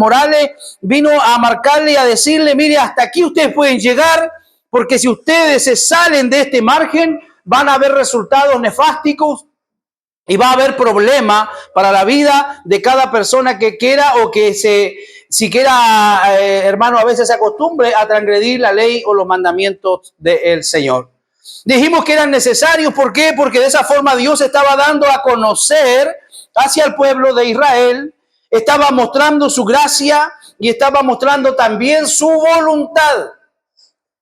morales, vino a marcarle y a decirle, mire, hasta aquí ustedes pueden llegar, porque si ustedes se salen de este margen, van a haber resultados nefásticos y va a haber problema para la vida de cada persona que quiera o que siquiera, hermano, a veces se acostumbre a transgredir la ley o los mandamientos del Señor. Dijimos que eran necesarios, ¿por qué? Porque de esa forma Dios estaba dando a conocer hacia el pueblo de Israel, estaba mostrando su gracia y estaba mostrando también su voluntad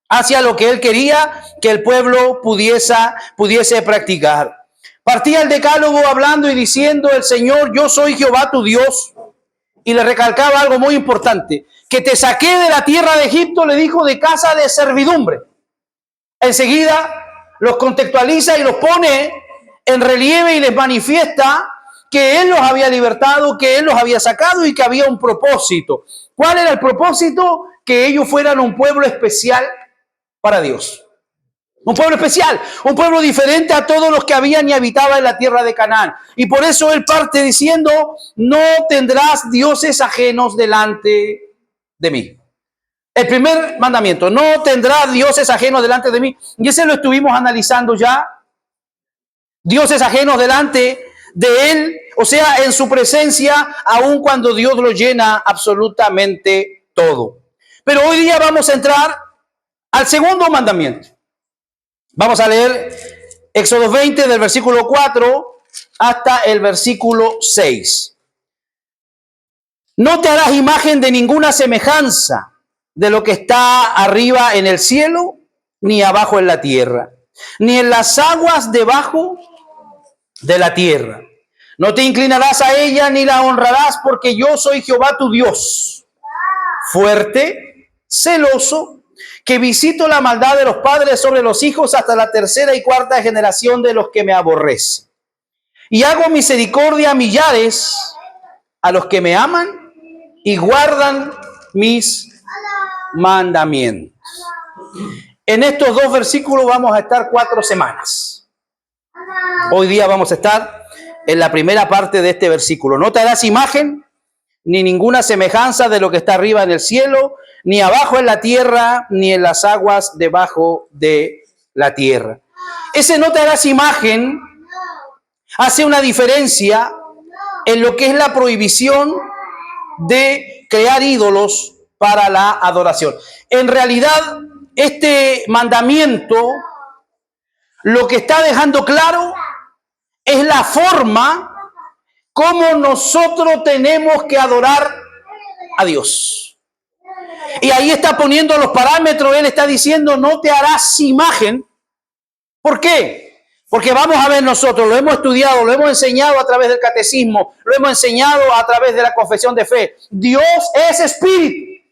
hacia lo que Él quería que el pueblo pudiese practicar. Partía el decálogo hablando y diciendo el Señor, yo soy Jehová tu Dios. Y le recalcaba algo muy importante, que te saqué de la tierra de Egipto, le dijo, de casa de servidumbre. Enseguida los contextualiza y los pone en relieve y les manifiesta que Él los había libertado, que Él los había sacado y que había un propósito. ¿Cuál era el propósito? Que ellos fueran un pueblo especial para Dios. Un pueblo especial, un pueblo diferente a todos los que habían y habitaban en la tierra de Canaán. Y por eso Él parte diciendo, no tendrás dioses ajenos delante de mí. El primer mandamiento, no tendrás dioses ajenos delante de mí. Y ese lo estuvimos analizando ya. Dioses ajenos delante de Él, o sea, en su presencia, aun cuando Dios lo llena absolutamente todo. Pero hoy día vamos a entrar al segundo mandamiento. Vamos a leer Éxodo 20 del versículo 4 hasta el versículo 6. No te harás imagen de ninguna semejanza de lo que está arriba en el cielo, ni abajo en la tierra, ni en las aguas debajo de la tierra. No te inclinarás a ella ni la honrarás, porque yo soy Jehová tu Dios, fuerte, celoso, que visito la maldad de los padres sobre los hijos hasta la tercera y cuarta generación de los que me aborrecen. Y hago misericordia a millares a los que me aman y guardan mis mandamientos. En estos dos versículos vamos a estar 4 semanas. Hoy día vamos a estar en la primera parte de este versículo. No te harás imagen ni ninguna semejanza de lo que está arriba en el cielo, ni abajo en la tierra, ni en las aguas debajo de la tierra. Ese no te harás imagen hace una diferencia en lo que es la prohibición de crear ídolos para la adoración. En realidad, este mandamiento lo que está dejando claro es la forma como nosotros tenemos que adorar a Dios. Y ahí está poniendo los parámetros. Él está diciendo, no te harás imagen. ¿Por qué? Porque vamos a ver, nosotros lo hemos estudiado, lo hemos enseñado a través del catecismo, lo hemos enseñado a través de la confesión de fe. Dios es espíritu.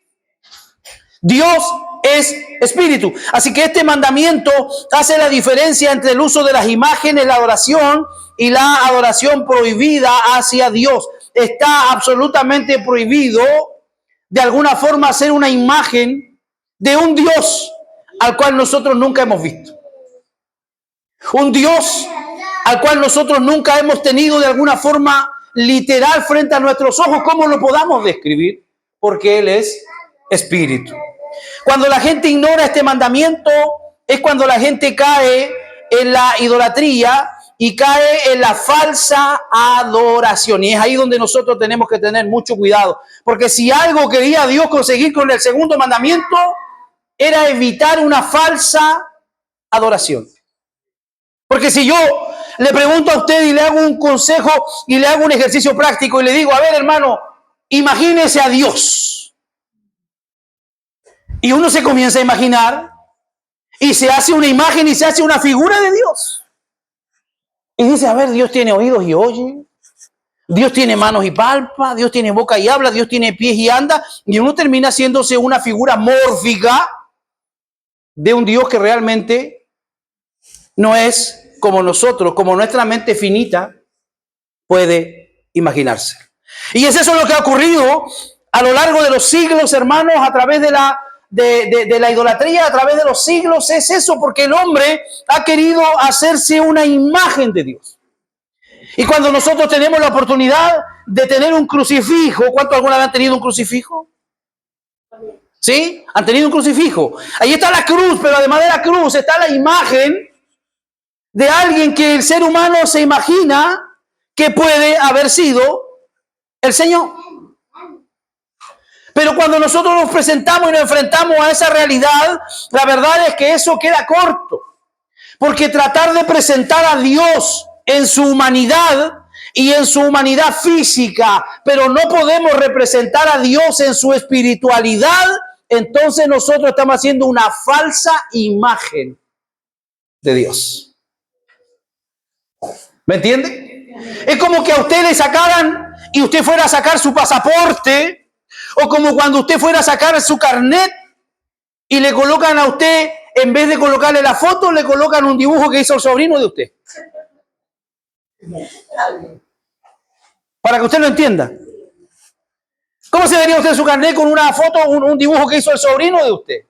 Dios es espíritu. Así que este mandamiento hace la diferencia entre el uso de las imágenes, la adoración y la adoración prohibida hacia Dios. Está absolutamente prohibido de alguna forma hacer una imagen de un Dios al cual nosotros nunca hemos visto. Un Dios al cual nosotros nunca hemos tenido de alguna forma literal frente a nuestros ojos. ¿Cómo lo podamos describir? Porque Él es espíritu. Cuando la gente ignora este mandamiento es cuando la gente cae en la idolatría y cae en la falsa adoración. Y es ahí donde nosotros tenemos que tener mucho cuidado. Porque si algo quería Dios conseguir con el segundo mandamiento, era evitar una falsa adoración. Porque si yo le pregunto a usted y le hago un consejo y le hago un ejercicio práctico y le digo, a ver, hermano, imagínese a Dios. Y uno se comienza a imaginar y se hace una imagen y se hace una figura de Dios. Y dice, a ver, Dios tiene oídos y oye, Dios tiene manos y palpa, Dios tiene boca y habla, Dios tiene pies y anda, y uno termina haciéndose una figura mórfica de un Dios que realmente no es como nosotros, como nuestra mente finita puede imaginarse. Y es eso lo que ha ocurrido a lo largo de los siglos, hermanos, a través de la idolatría, a través de los siglos. Es eso, porque el hombre ha querido hacerse una imagen de Dios. Y cuando nosotros tenemos la oportunidad de tener un crucifijo. ¿Cuántos alguna vez han tenido un crucifijo? ¿Sí? Han tenido un crucifijo. Ahí está la cruz, pero además de la cruz está la imagen de alguien que el ser humano se imagina que puede haber sido el Señor. Pero cuando nosotros nos presentamos y nos enfrentamos a esa realidad, la verdad es que eso queda corto. Porque tratar de presentar a Dios en su humanidad y en su humanidad física, pero no podemos representar a Dios en su espiritualidad, entonces nosotros estamos haciendo una falsa imagen de Dios. ¿Me entiende? Es como que a usted le sacaran y usted fuera a sacar su pasaporte, o como cuando usted fuera a sacar su carnet y le colocan a usted, en vez de colocarle la foto, le colocan un dibujo que hizo el sobrino de usted. Para que usted lo entienda. ¿Cómo se vería usted su carnet con una foto, un dibujo que hizo el sobrino de usted?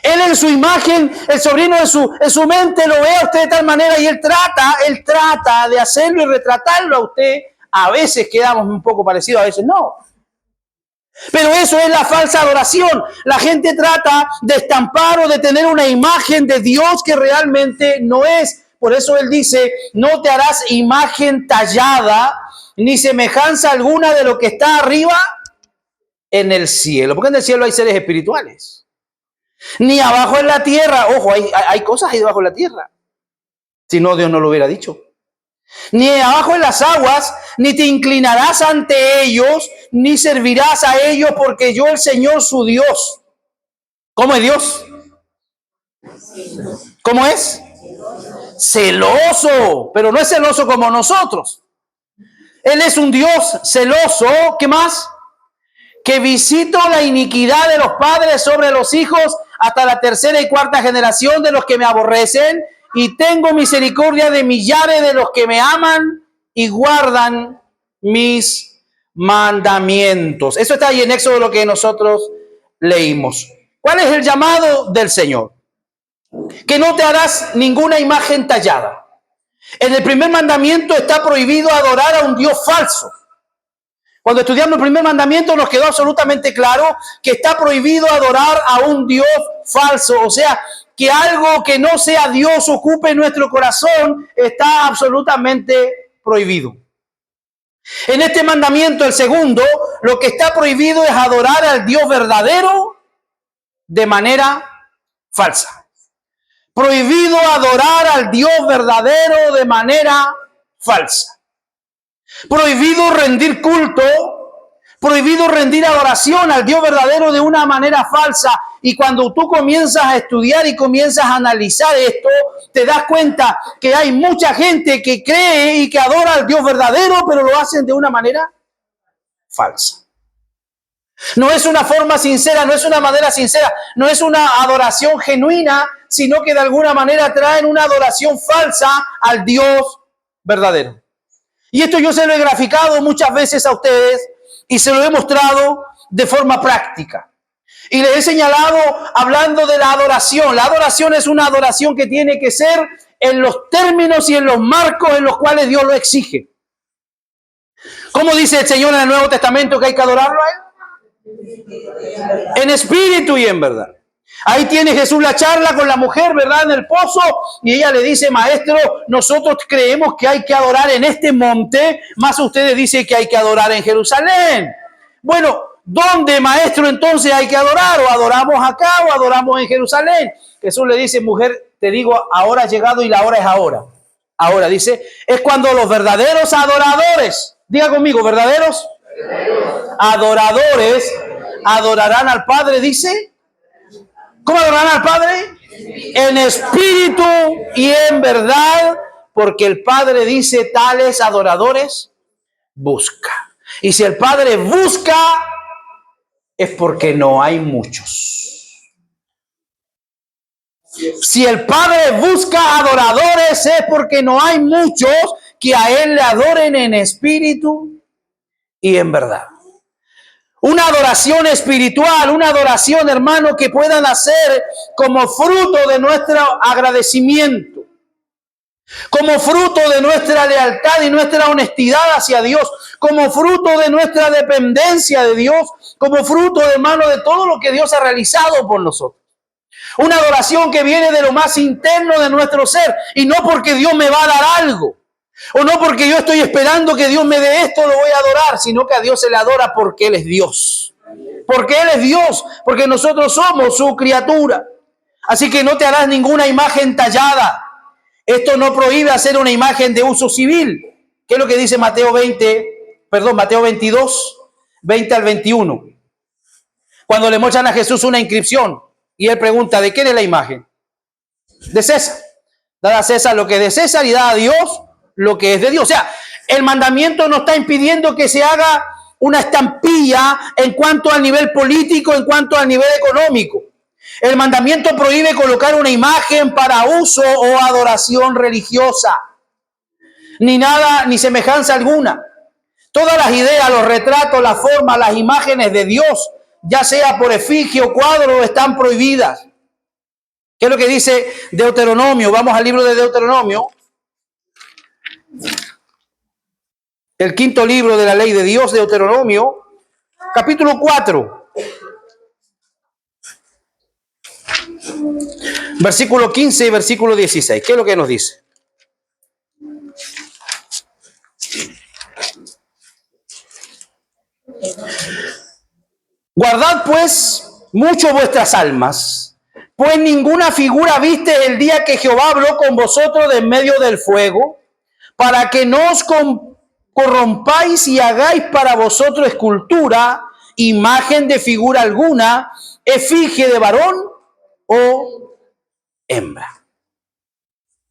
Él en su imagen, el sobrino en su mente lo ve a usted de tal manera y él trata de hacerlo y retratarlo a usted. A veces quedamos un poco parecidos, a veces no. Pero eso es la falsa adoración. La gente trata de estampar o de tener una imagen de Dios que realmente no es. Por eso él dice, no te harás imagen tallada ni semejanza alguna de lo que está arriba en el cielo. Porque en el cielo hay seres espirituales. Ni abajo en la tierra. Ojo, hay cosas ahí debajo en la tierra. Si no, Dios no lo hubiera dicho. Ni abajo en las aguas, ni te inclinarás ante ellos, ni servirás a ellos, porque yo, el Señor, su Dios. ¿Cómo es Dios? ¿Cómo es? Celoso, pero no es celoso como nosotros. Él es un Dios celoso. ¿Qué más? Que visito la iniquidad de los padres sobre los hijos hasta la tercera y cuarta generación de los que me aborrecen, y tengo misericordia de millares de los que me aman y guardan mis mandamientos. Eso está ahí en Éxodo, lo que nosotros leímos. ¿Cuál es el llamado del Señor? Que no te harás ninguna imagen tallada. En el primer mandamiento está prohibido adorar a un Dios falso. Cuando estudiamos el primer mandamiento nos quedó absolutamente claro que está prohibido adorar a un Dios falso. O sea, que algo que no sea Dios ocupe nuestro corazón está absolutamente prohibido. En este mandamiento, el segundo, lo que está prohibido es adorar al Dios verdadero de manera falsa. Prohibido adorar al Dios verdadero de manera falsa. Prohibido rendir culto, prohibido rendir adoración al Dios verdadero de una manera falsa. Y cuando tú comienzas a estudiar y comienzas a analizar esto, te das cuenta que hay mucha gente que cree y que adora al Dios verdadero, pero lo hacen de una manera falsa. No es una forma sincera, no es una manera sincera, no es una adoración genuina, sino que de alguna manera traen una adoración falsa al Dios verdadero. Y esto yo se lo he graficado muchas veces a ustedes y se lo he mostrado de forma práctica. Y les he señalado hablando de la adoración. La adoración es una adoración que tiene que ser en los términos y en los marcos en los cuales Dios lo exige. ¿Cómo dice el Señor en el Nuevo Testamento que hay que adorarlo a Él? En espíritu y en verdad. Ahí tiene Jesús la charla con la mujer, ¿verdad? En el pozo, y ella le dice, maestro, nosotros creemos que hay que adorar en este monte, más ustedes dicen que hay que adorar en Jerusalén. Bueno, ¿dónde, maestro, entonces hay que adorar? ¿O adoramos acá o adoramos en Jerusalén? Jesús le dice, mujer, te digo, ahora ha llegado y la hora es ahora. Ahora, dice, es cuando los verdaderos adoradores, diga conmigo, verdaderos adoradores adorarán al Padre, dice. ¿Cómo adorarán al Padre? En espíritu y en verdad, porque el Padre dice, tales adoradores busca. Y si el Padre busca, es porque no hay muchos. Si el Padre busca adoradores, es porque no hay muchos que a Él le adoren en espíritu y en verdad. Una adoración espiritual, una adoración, hermano, que puedan hacer como fruto de nuestro agradecimiento, como fruto de nuestra lealtad y nuestra honestidad hacia Dios, como fruto de nuestra dependencia de Dios, como fruto, hermano, de todo lo que Dios ha realizado por nosotros. Una adoración que viene de lo más interno de nuestro ser, y no porque Dios me va a dar algo, o no porque yo estoy esperando que Dios me dé esto, lo voy a adorar, sino que a Dios se le adora porque Él es Dios. Porque Él es Dios, porque nosotros somos su criatura. Así que no te harás ninguna imagen tallada. Esto no prohíbe hacer una imagen de uso civil. ¿Qué es lo que dice Mateo 22, 20 al 21? Cuando le muestran a Jesús una inscripción y Él pregunta, ¿de quién es la imagen? De César. Da a César lo que es de César y da a Dios lo que es de Dios. O sea, el mandamiento no está impidiendo que se haga una estampilla en cuanto al nivel político, en cuanto al nivel económico. El mandamiento prohíbe colocar una imagen para uso o adoración religiosa. Ni nada, ni semejanza alguna. Todas las ideas, los retratos, las formas, las imágenes de Dios, ya sea por efigie o cuadro, están prohibidas. ¿Qué es lo que dice Deuteronomio? Vamos al libro de Deuteronomio. El quinto libro de la ley de Dios, Deuteronomio, capítulo 4. Versículo 15 y versículo 16. ¿Qué es lo que nos dice? Guardad pues mucho vuestras almas, pues ninguna figura viste el día que Jehová habló con vosotros de en medio del fuego, para que no os corrompáis y hagáis para vosotros escultura, imagen de figura alguna, efigie de varón o hembra.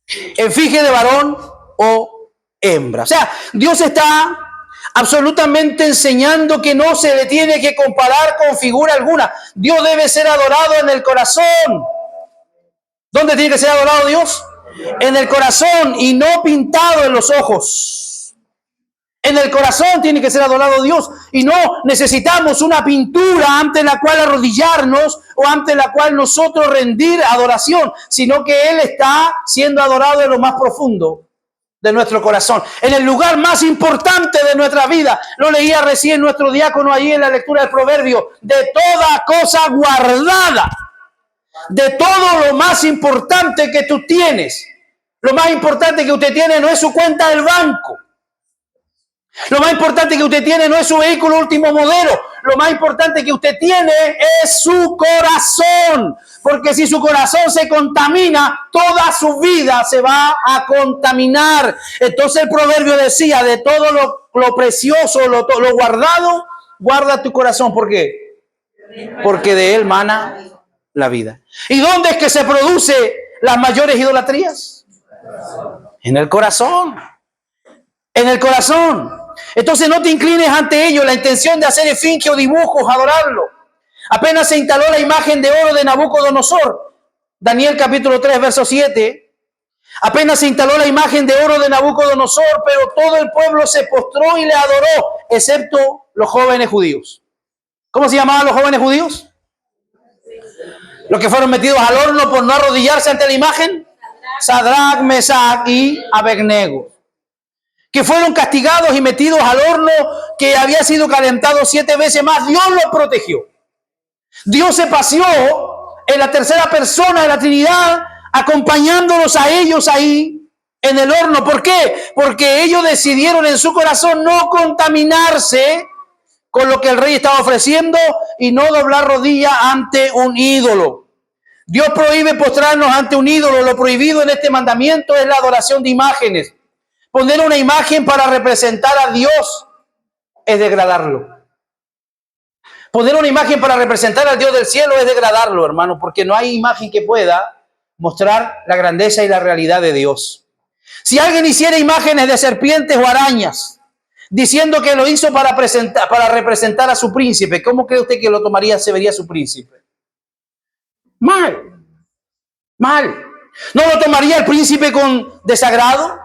Efigie de varón o hembra. O sea, Dios está absolutamente enseñando que no se le tiene que comparar con figura alguna. Dios debe ser adorado en el corazón. ¿Dónde tiene que ser adorado Dios? En el corazón y no pintado en los ojos. En el corazón tiene que ser adorado Dios y no necesitamos una pintura ante la cual arrodillarnos o ante la cual nosotros rendir adoración, sino que Él está siendo adorado en lo más profundo de nuestro corazón, en el lugar más importante de nuestra vida. Lo leía recién nuestro diácono allí en la lectura del proverbio: de toda cosa guardada, de todo lo más importante que tú tienes. Lo más importante que usted tiene no es su cuenta del banco. Lo más importante que usted tiene no es su vehículo último modelo. Lo más importante que usted tiene es su corazón. Porque si su corazón se contamina, toda su vida se va a contaminar. Entonces el proverbio decía: de todo lo precioso, lo guardado, guarda tu corazón. ¿Por qué? Porque de él mana la vida. ¿Y dónde es que se produce las mayores idolatrías? En el corazón. En el corazón. Entonces no te inclines ante ello, la intención de hacer efigie o dibujos, adorarlo. Apenas se instaló la imagen de oro de Nabucodonosor, Daniel capítulo 3, verso 7. Apenas se instaló la imagen de oro de Nabucodonosor, pero todo el pueblo se postró y le adoró, excepto los jóvenes judíos. ¿Cómo se llamaban los jóvenes judíos? Los que fueron metidos al horno por no arrodillarse ante la imagen. Sadrach, Mesach y Abednego. Que fueron castigados y metidos al horno que había sido calentado 7 veces más. Dios los protegió. Dios se paseó en la tercera persona de la Trinidad, acompañándolos a ellos ahí en el horno. ¿Por qué? Porque ellos decidieron en su corazón no contaminarse con lo que el rey estaba ofreciendo y no doblar rodilla ante un ídolo. Dios prohíbe postrarnos ante un ídolo. Lo prohibido en este mandamiento es la adoración de imágenes. Poner una imagen para representar a Dios es degradarlo. Poner una imagen para representar al Dios del cielo es degradarlo, hermano, porque no hay imagen que pueda mostrar la grandeza y la realidad de Dios. Si alguien hiciera imágenes de serpientes o arañas, diciendo que lo hizo para representar a su príncipe, ¿cómo cree usted que lo tomaría, se vería su príncipe? Mal. ¿No lo tomaría el príncipe con desagrado?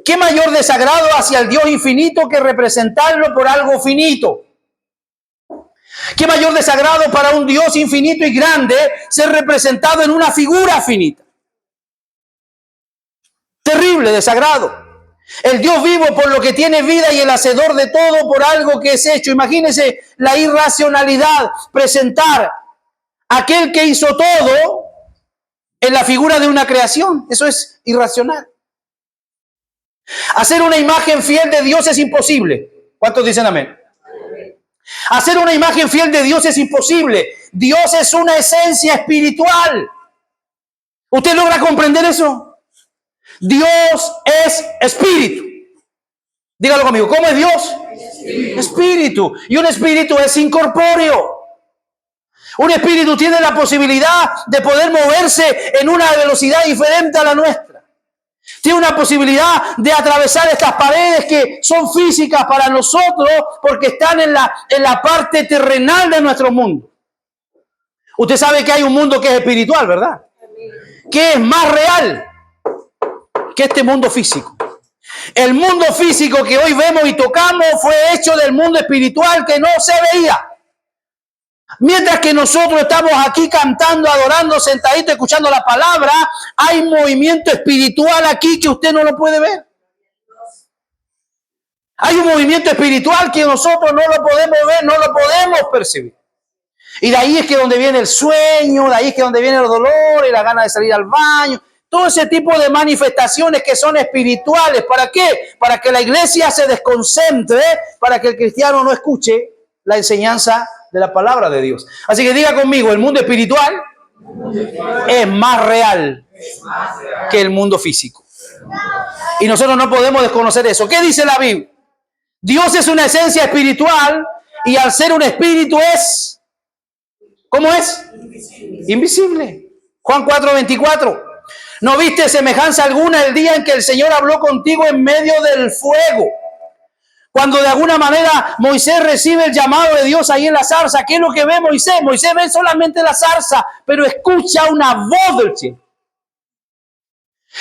¿Qué mayor desagrado hacia el Dios infinito que representarlo por algo finito? ¿Qué mayor desagrado para un Dios infinito y grande ser representado en una figura finita? Terrible desagrado. El Dios vivo por lo que tiene vida y el hacedor de todo por algo que es hecho. Imagínense la irracionalidad, presentar a aquel que hizo todo en la figura de una creación. Eso es irracional. Hacer una imagen fiel de Dios es imposible. ¿Cuántos dicen amén? Hacer una imagen fiel de Dios es imposible. Dios es una esencia espiritual. ¿Usted logra comprender eso? Dios es espíritu. Dígalo conmigo. ¿Cómo es Dios? Espíritu. Y un espíritu es incorpóreo. Un espíritu tiene la posibilidad de poder moverse en una velocidad diferente a la nuestra. Tiene una posibilidad de atravesar estas paredes que son físicas para nosotros porque están en la parte terrenal de nuestro mundo. Usted sabe que hay un mundo que es espiritual, ¿verdad? Que es más real que este mundo físico. El mundo físico que hoy vemos y tocamos fue hecho del mundo espiritual que no se veía. Mientras que nosotros estamos aquí cantando, adorando, sentaditos, escuchando la palabra, hay movimiento espiritual aquí que usted no lo puede ver. Hay un movimiento espiritual que nosotros no lo podemos ver, no lo podemos percibir. Y de ahí es que donde viene el sueño, de ahí es que donde viene el dolor y la gana de salir al baño. Todo ese tipo de manifestaciones que son espirituales. ¿Para qué? Para que la iglesia se desconcentre, para que el cristiano no escuche la enseñanza de la palabra de Dios. Así que diga conmigo, el mundo espiritual es más real que el mundo físico. Y nosotros no podemos desconocer eso. ¿Qué dice la Biblia? Dios es una esencia espiritual y al ser un espíritu es, ¿cómo es? Invisible. Juan 4:24. ¿No viste semejanza alguna el día en que el Señor habló contigo en medio del fuego? Cuando de alguna manera Moisés recibe el llamado de Dios ahí en la zarza, ¿qué es lo que ve Moisés? Moisés ve solamente la zarza, pero escucha una voz del cielo.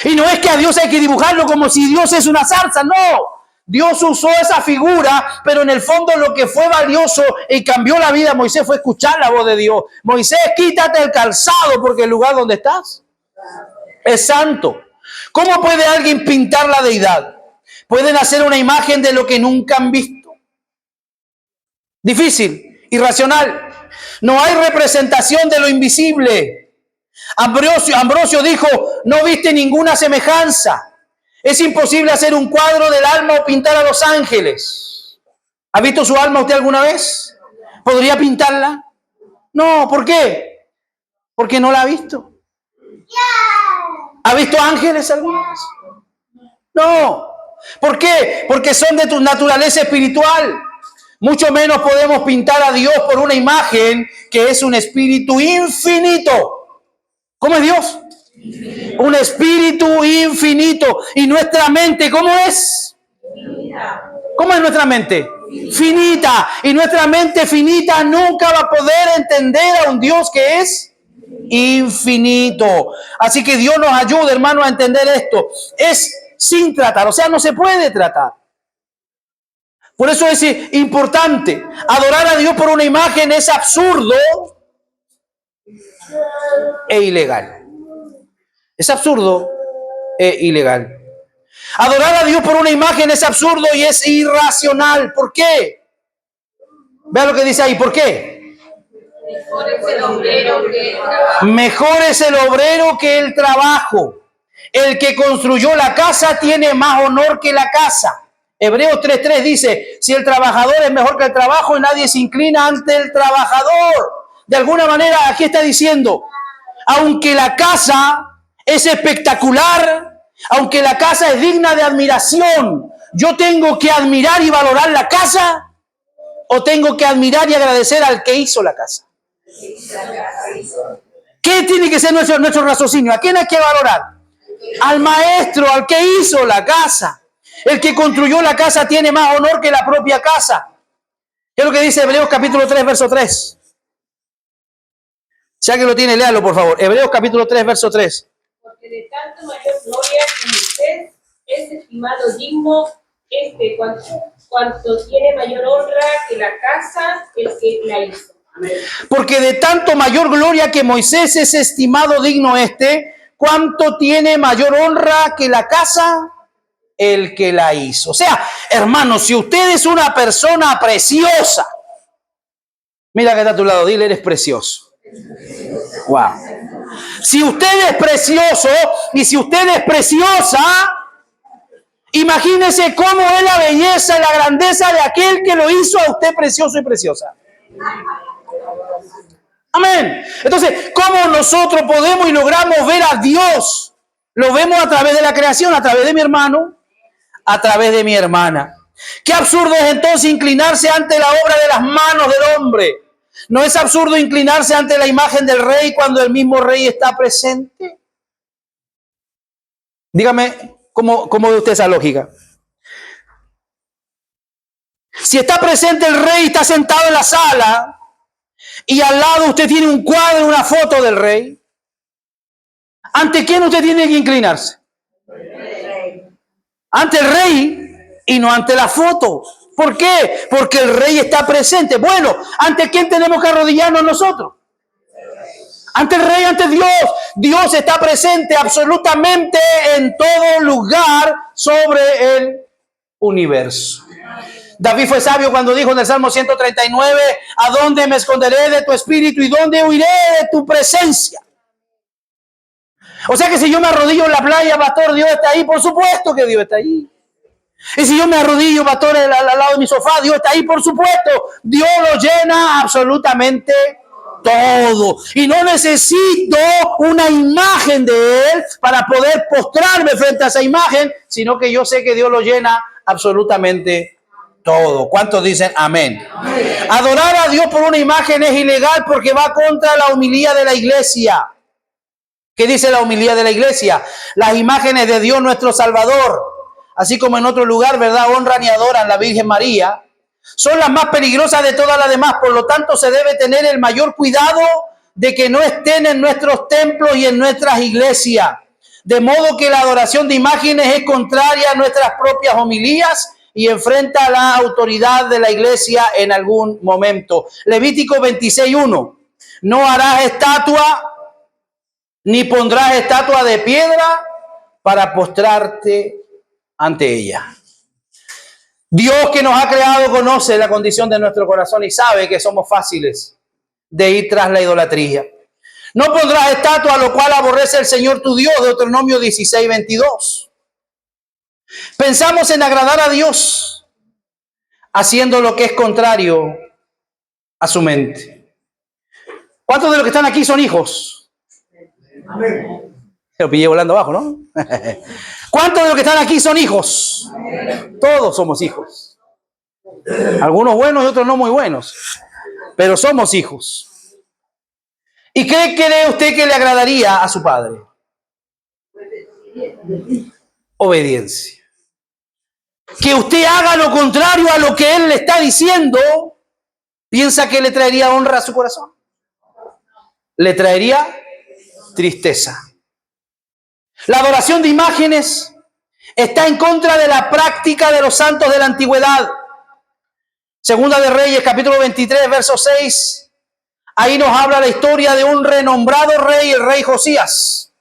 Y no es que a Dios hay que dibujarlo como si Dios es una zarza, no. Dios usó esa figura, pero en el fondo lo que fue valioso y cambió la vida de Moisés fue escuchar la voz de Dios. Moisés, quítate el calzado porque el lugar donde estás es santo. ¿Cómo puede alguien pintar la deidad? Pueden hacer una imagen de lo que nunca han visto. Difícil, irracional. No hay representación de lo invisible. Ambrosio dijo, no viste ninguna semejanza. Es imposible hacer un cuadro del alma o pintar a los ángeles. ¿Ha visto su alma usted alguna vez? ¿Podría pintarla? No, ¿por qué? Porque no la ha visto. ¿Ha visto ángeles alguna vez? No. ¿Por qué? Porque son de tu naturaleza espiritual. Mucho menos podemos pintar a Dios por una imagen que es un espíritu infinito. ¿Cómo es Dios? Un espíritu infinito. ¿Y nuestra mente cómo es? ¿Cómo es nuestra mente? Finita. Y nuestra mente finita nunca va a poder entender a un Dios que es infinito. Así que Dios nos ayude, hermano, a entender esto. Es sin tratar, o sea, no se puede tratar. Por eso es importante. Adorar a Dios por una imagen es absurdo e ilegal. Es absurdo e ilegal. Adorar a Dios por una imagen es absurdo y es irracional. ¿Por qué? Vea lo que dice ahí. ¿Por qué? Mejor es el obrero que el trabajo. Mejor es el obrero que el trabajo. El que construyó la casa tiene más honor que la casa. Hebreos 3:3 dice, si el trabajador es mejor que el trabajo y nadie se inclina ante el trabajador. De alguna manera aquí está diciendo, aunque la casa es espectacular, aunque la casa es digna de admiración, yo tengo que admirar y valorar la casa o tengo que admirar y agradecer al que hizo la casa. ¿Qué tiene que ser nuestro raciocinio? ¿A quién hay que valorar? Al maestro, al que hizo la casa. El que construyó la casa tiene más honor que la propia casa. ¿Qué es lo que dice Hebreos capítulo 3, verso 3? Si alguien lo tiene, léalo por favor. Hebreos capítulo 3, verso 3. Porque de tanto mayor gloria que usted es estimado digno, cuanto tiene mayor honra que la casa, el que la hizo. Amén. Porque de tanto mayor gloria que Moisés es estimado digno cuánto tiene mayor honra que la casa el que la hizo. O sea, hermano, si usted es una persona preciosa, mira que está a tu lado, dile, eres precioso. Wow. Si usted es precioso y si usted es preciosa, imagínese cómo es la belleza y la grandeza de aquel que lo hizo a usted precioso y preciosa. Amén. Entonces, ¿cómo nosotros podemos y logramos ver a Dios? Lo vemos a través de la creación, a través de mi hermano, a través de mi hermana. Qué absurdo es entonces inclinarse ante la obra de las manos del hombre. ¿No es absurdo inclinarse ante la imagen del rey cuando el mismo rey está presente? Dígame, ¿cómo ve usted esa lógica? Si está presente el rey, está sentado en la sala y al lado usted tiene un cuadro, una foto del rey, ¿ante quién usted tiene que inclinarse? Ante el rey y no ante la foto. ¿Por qué? Porque el rey está presente. Bueno, ¿ante quién tenemos que arrodillarnos nosotros? Ante el rey, ante Dios. Dios está presente absolutamente en todo lugar sobre el universo. David fue sabio cuando dijo en el Salmo 139, ¿a dónde me esconderé de tu espíritu y dónde huiré de tu presencia? O sea que si yo me arrodillo en la playa, pastor, Dios está ahí. Por supuesto que Dios está ahí. Y si yo me arrodillo, pastor, al lado de mi sofá, Dios está ahí. Por supuesto, Dios lo llena absolutamente todo. Y no necesito una imagen de Él para poder postrarme frente a esa imagen, sino que yo sé que Dios lo llena absolutamente todo. ¿Cuántos dicen amén? Amén. Adorar a Dios por una imagen es ilegal porque va contra la homilía de la iglesia. ¿Qué dice la homilía de la iglesia? Las imágenes de Dios nuestro Salvador, así como en otro lugar, ¿verdad?, honran y adoran a la Virgen María, son las más peligrosas de todas las demás. Por lo tanto, se debe tener el mayor cuidado de que no estén en nuestros templos y en nuestras iglesias. De modo que la adoración de imágenes es contraria a nuestras propias homilías y enfrenta a la autoridad de la iglesia en algún momento. Levítico 26:1. No harás estatua ni pondrás estatua de piedra para postrarte ante ella. Dios, que nos ha creado, conoce la condición de nuestro corazón y sabe que somos fáciles de ir tras la idolatría. No pondrás estatua, lo cual aborrece el Señor tu Dios, Deuteronomio 16:22. Pensamos en agradar a Dios haciendo lo que es contrario a su mente. ¿Cuántos de los que están aquí son hijos? Amén. Lo pillé volando abajo, ¿no? ¿Cuántos de los que están aquí son hijos? Amén. Todos somos hijos. Algunos buenos y otros no muy buenos. Pero somos hijos. ¿Y qué cree usted que le agradaría a su padre? Obediencia. Que usted haga lo contrario a lo que él le está diciendo, ¿piensa que le traería honra a su corazón? Le traería tristeza. La adoración de imágenes está en contra de la práctica de los santos de la antigüedad. Segunda de Reyes, capítulo 23, verso 6. Ahí nos habla la historia de un renombrado rey, el rey Josías.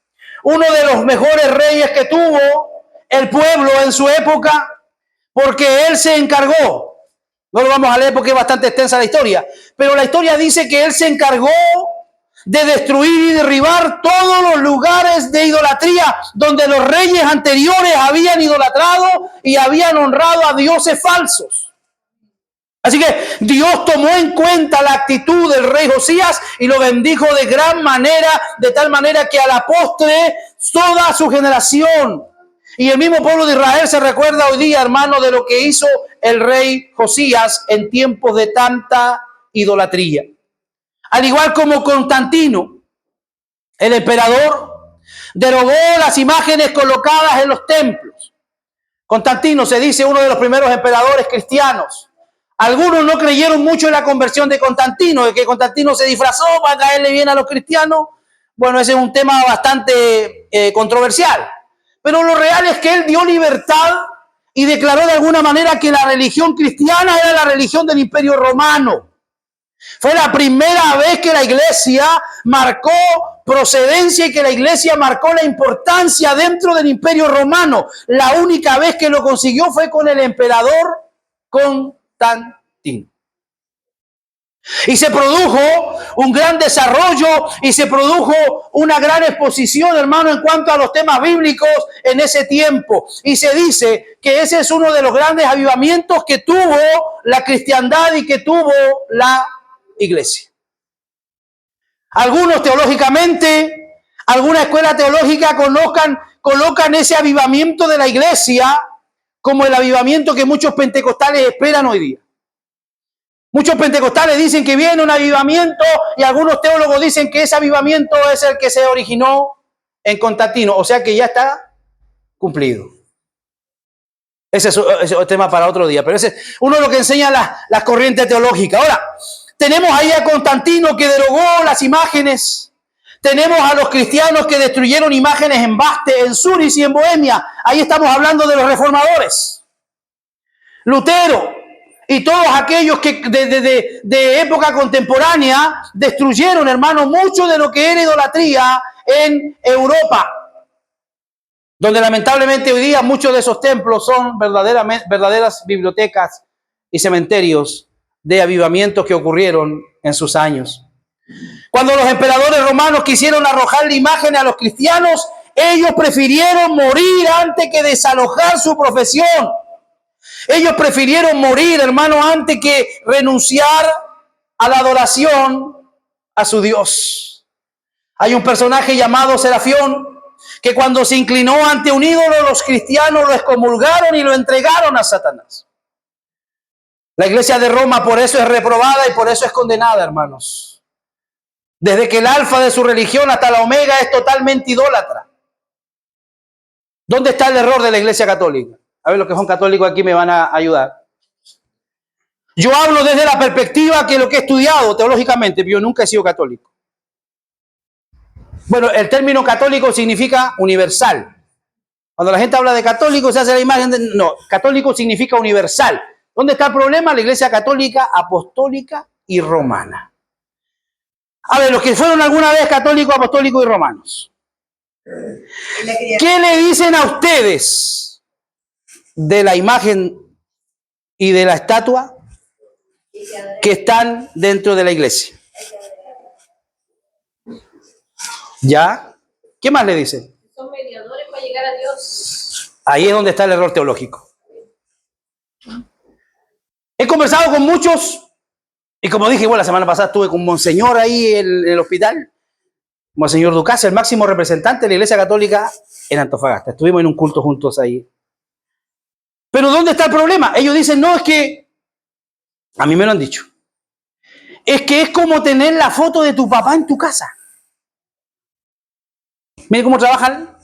Uno de los mejores reyes que tuvo el pueblo en su época, porque él se encargó. No lo vamos a leer porque es bastante extensa la historia, pero la historia dice que él se encargó de destruir y derribar todos los lugares de idolatría donde los reyes anteriores habían idolatrado y habían honrado a dioses falsos. Así que Dios tomó en cuenta la actitud del rey Josías y lo bendijo de gran manera, de tal manera que a la postre toda su generación y el mismo pueblo de Israel se recuerda hoy día, hermano, de lo que hizo el rey Josías en tiempos de tanta idolatría. Al igual como Constantino, el emperador, derogó las imágenes colocadas en los templos. Constantino se dice uno de los primeros emperadores cristianos. Algunos no creyeron mucho en la conversión de Constantino, de que Constantino se disfrazó para caerle bien a los cristianos. Bueno, ese es un tema bastante controversial. Pero lo real es que él dio libertad y declaró de alguna manera que la religión cristiana era la religión del Imperio Romano. Fue la primera vez que la iglesia marcó procedencia y que la iglesia marcó la importancia dentro del Imperio Romano. La única vez que lo consiguió fue con el emperador Constantino. Y se produjo un gran desarrollo y se produjo una gran exposición, hermano, en cuanto a los temas bíblicos en ese tiempo. Y se dice que ese es uno de los grandes avivamientos que tuvo la cristiandad y que tuvo la iglesia. Algunos teológicamente, alguna escuela teológica colocan ese avivamiento de la iglesia como el avivamiento que muchos pentecostales esperan hoy día. Muchos pentecostales dicen que viene un avivamiento y algunos teólogos dicen que ese avivamiento es el que se originó en Constantino, o sea que ya está cumplido. Ese es un tema para otro día, pero ese es uno de lo que enseñan las corrientes teológicas. Ahora, tenemos ahí a Constantino que derogó las imágenes. Tenemos a los cristianos que destruyeron imágenes en Baste, en Zurich y en Bohemia. Ahí estamos hablando de los reformadores. Lutero y todos aquellos que de época contemporánea destruyeron, hermano, mucho de lo que era idolatría en Europa, donde lamentablemente hoy día muchos de esos templos son verdaderas bibliotecas y cementerios de avivamientos que ocurrieron en sus años. Cuando los emperadores romanos quisieron arrojar la imagen a los cristianos, ellos prefirieron morir antes que desalojar su profesión. Ellos prefirieron morir, hermano, antes que renunciar a la adoración a su Dios. Hay un personaje llamado Serafión que cuando se inclinó ante un ídolo, los cristianos lo excomulgaron y lo entregaron a Satanás. La iglesia de Roma por eso es reprobada y por eso es condenada, hermanos. Desde que el alfa de su religión hasta la omega es totalmente idólatra. ¿Dónde está el error de la iglesia católica? A ver, los que son católicos aquí me van a ayudar. Yo hablo desde la perspectiva que lo que he estudiado teológicamente, yo nunca he sido católico. Bueno, el término católico significa universal. Cuando la gente habla de católico se hace la imagen de... No, católico significa universal. ¿Dónde está el problema? La iglesia católica, apostólica y romana. A ver, los que fueron alguna vez católicos, apostólicos y romanos. ¿Qué le dicen a ustedes de la imagen y de la estatua que están dentro de la iglesia? ¿Ya? ¿Qué más le dicen? Son mediadores para llegar a Dios. Ahí es donde está el error teológico. He conversado con muchos, y como dije, bueno, la semana pasada estuve con Monseñor ahí en el hospital, Monseñor Ducas, el máximo representante de la Iglesia Católica en Antofagasta. Estuvimos en un culto juntos ahí. Pero ¿dónde está el problema? Ellos dicen, no, es que, a mí me lo han dicho, es que es como tener la foto de tu papá en tu casa. Miren cómo trabajan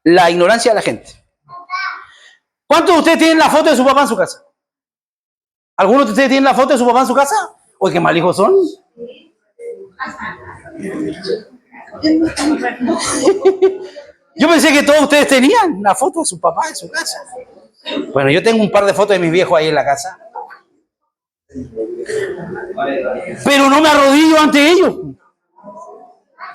la ignorancia de la gente. ¿Cuántos de ustedes tienen la foto de su papá en su casa? ¿Algunos de ustedes tienen la foto de su papá en su casa? Oye, qué mal hijos son. Yo pensé que todos ustedes tenían la foto de su papá en su casa. Bueno, yo tengo un par de fotos de mis viejos ahí en la casa. Pero no me arrodillo ante ellos.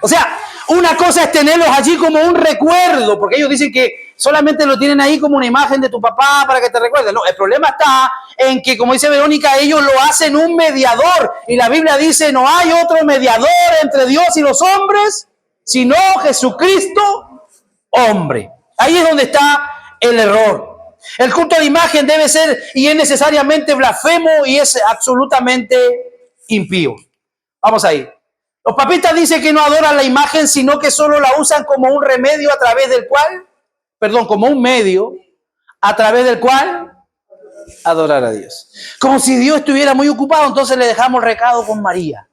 O sea, una cosa es tenerlos allí como un recuerdo, porque ellos dicen que solamente lo tienen ahí como una imagen de tu papá para que te recuerde. No, el problema está en que, como dice Verónica, ellos lo hacen un mediador. Y la Biblia dice, no hay otro mediador entre Dios y los hombres, sino Jesucristo, hombre. Ahí es donde está el error. El culto a la imagen debe ser y es necesariamente blasfemo y es absolutamente impío. Vamos ahí. Los papistas dicen que no adoran la imagen, sino que solo la usan como un remedio a través del cual, como un medio a través del cual adorar a Dios. Como si Dios estuviera muy ocupado, entonces le dejamos el recado con María.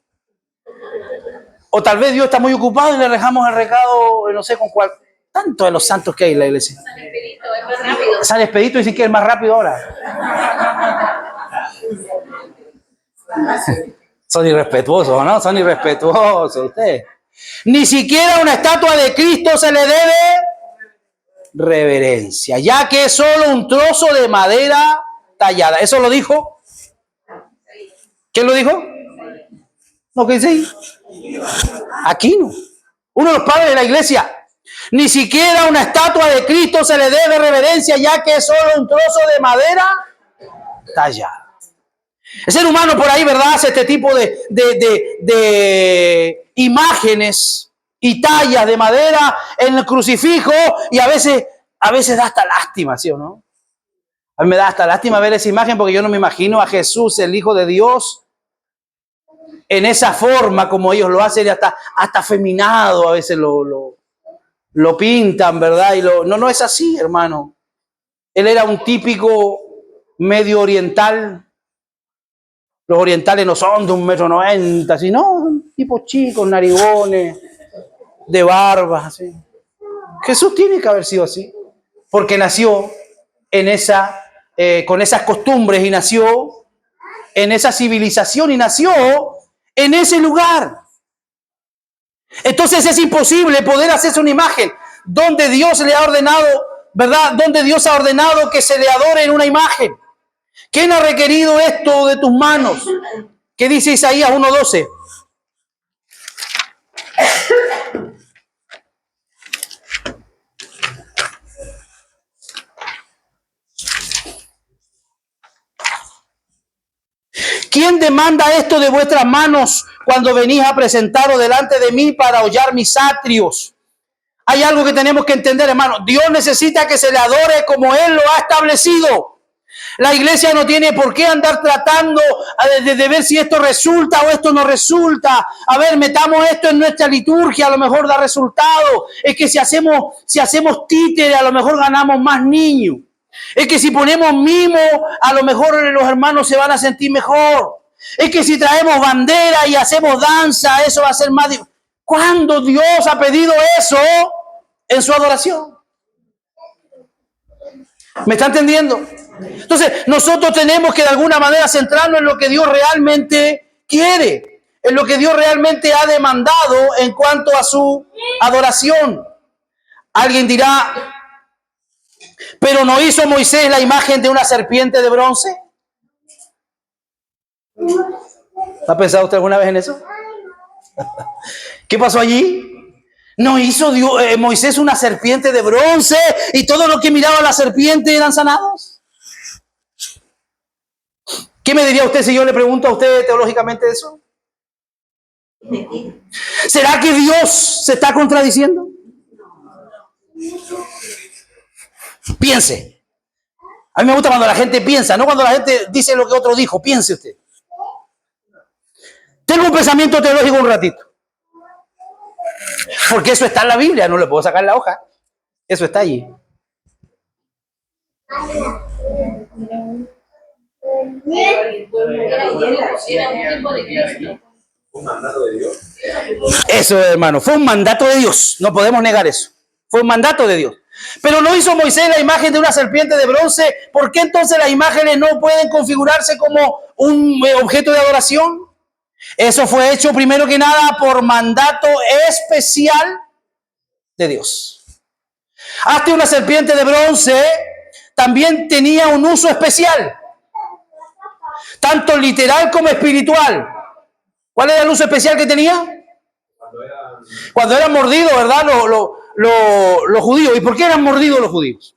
O tal vez Dios está muy ocupado y le dejamos el recado, no sé con cuál. Tanto de los santos que hay en la iglesia. San Expedito, es más rápido. San Expedito dicen que es más rápido ahora. Son irrespetuosos, ¿no? Son irrespetuosos ustedes. Ni siquiera a una estatua de Cristo se le debe reverencia, ya que es solo un trozo de madera tallada. Eso lo dijo ¿Quién lo dijo? No, ¿qué dice ahí? Aquino, uno de los padres de la iglesia. Ni siquiera una estatua de Cristo se le debe reverencia, ya que es solo un trozo de madera tallada. El ser humano por ahí, ¿verdad?, hace este tipo de imágenes y tallas de madera en el crucifijo, y a veces da hasta lástima, ¿sí o no? A mí me da hasta lástima ver esa imagen, porque yo no me imagino a Jesús, el Hijo de Dios, en esa forma como ellos lo hacen, hasta afeminado a veces lo pintan, ¿verdad? Y no es así, hermano. Él era un típico medio oriental. Los orientales no son de 1,90 m, sino tipos chicos, narigones, de barba, así. Jesús tiene que haber sido así, porque nació con esas costumbres, y nació en esa civilización, y nació en ese lugar. Entonces es imposible poder hacerse una imagen donde Dios le ha ordenado, ¿verdad? Donde Dios ha ordenado que se le adore en una imagen. ¿Quién ha requerido esto de tus manos? ¿Qué dice Isaías 1:12? ¿Quién demanda esto de vuestras manos cuando venís a presentaros delante de mí para hollar mis atrios? Hay algo que tenemos que entender, hermano. Dios necesita que se le adore como Él lo ha establecido. La iglesia no tiene por qué andar tratando de ver si esto resulta o esto no resulta. A ver, metamos esto en nuestra liturgia, a lo mejor da resultado. Es que si hacemos títere, a lo mejor ganamos más niños. Es que si ponemos mimo, a lo mejor los hermanos se van a sentir mejor. Es que si traemos bandera y hacemos danza, eso va a ser más... ¿Cuándo Dios ha pedido eso en su adoración? ¿Me está entendiendo? Entonces, nosotros tenemos que de alguna manera centrarnos en lo que Dios realmente quiere, en lo que Dios realmente ha demandado en cuanto a su adoración. Alguien dirá, ¿pero no hizo Moisés la imagen de una serpiente de bronce? ¿Ha pensado usted alguna vez en eso? ¿Qué pasó allí? ¿No hizo Moisés una serpiente de bronce y todo lo que miraba la serpiente eran sanados? ¿Qué me diría usted si yo le pregunto a usted teológicamente eso? ¿Será que Dios se está contradiciendo? Piense. A mí me gusta cuando la gente piensa, no cuando la gente dice lo que otro dijo. Piense usted. Tengo un pensamiento teológico un ratito. Porque eso está en la Biblia, no le puedo sacar la hoja. Eso está allí. ¿Un mandato de Dios? Eso, hermano, fue un mandato de Dios. No podemos negar eso. Fue un mandato de Dios. Pero no hizo Moisés la imagen de una serpiente de bronce. ¿Por qué entonces las imágenes no pueden configurarse como un objeto de adoración? Eso fue hecho primero que nada por mandato especial de Dios. Hasta una serpiente de bronce también tenía un uso especial, tanto literal como espiritual. ¿Cuál era el uso especial que tenía? Cuando eran mordidos, ¿verdad? Los judíos. ¿Y por qué eran mordidos los judíos?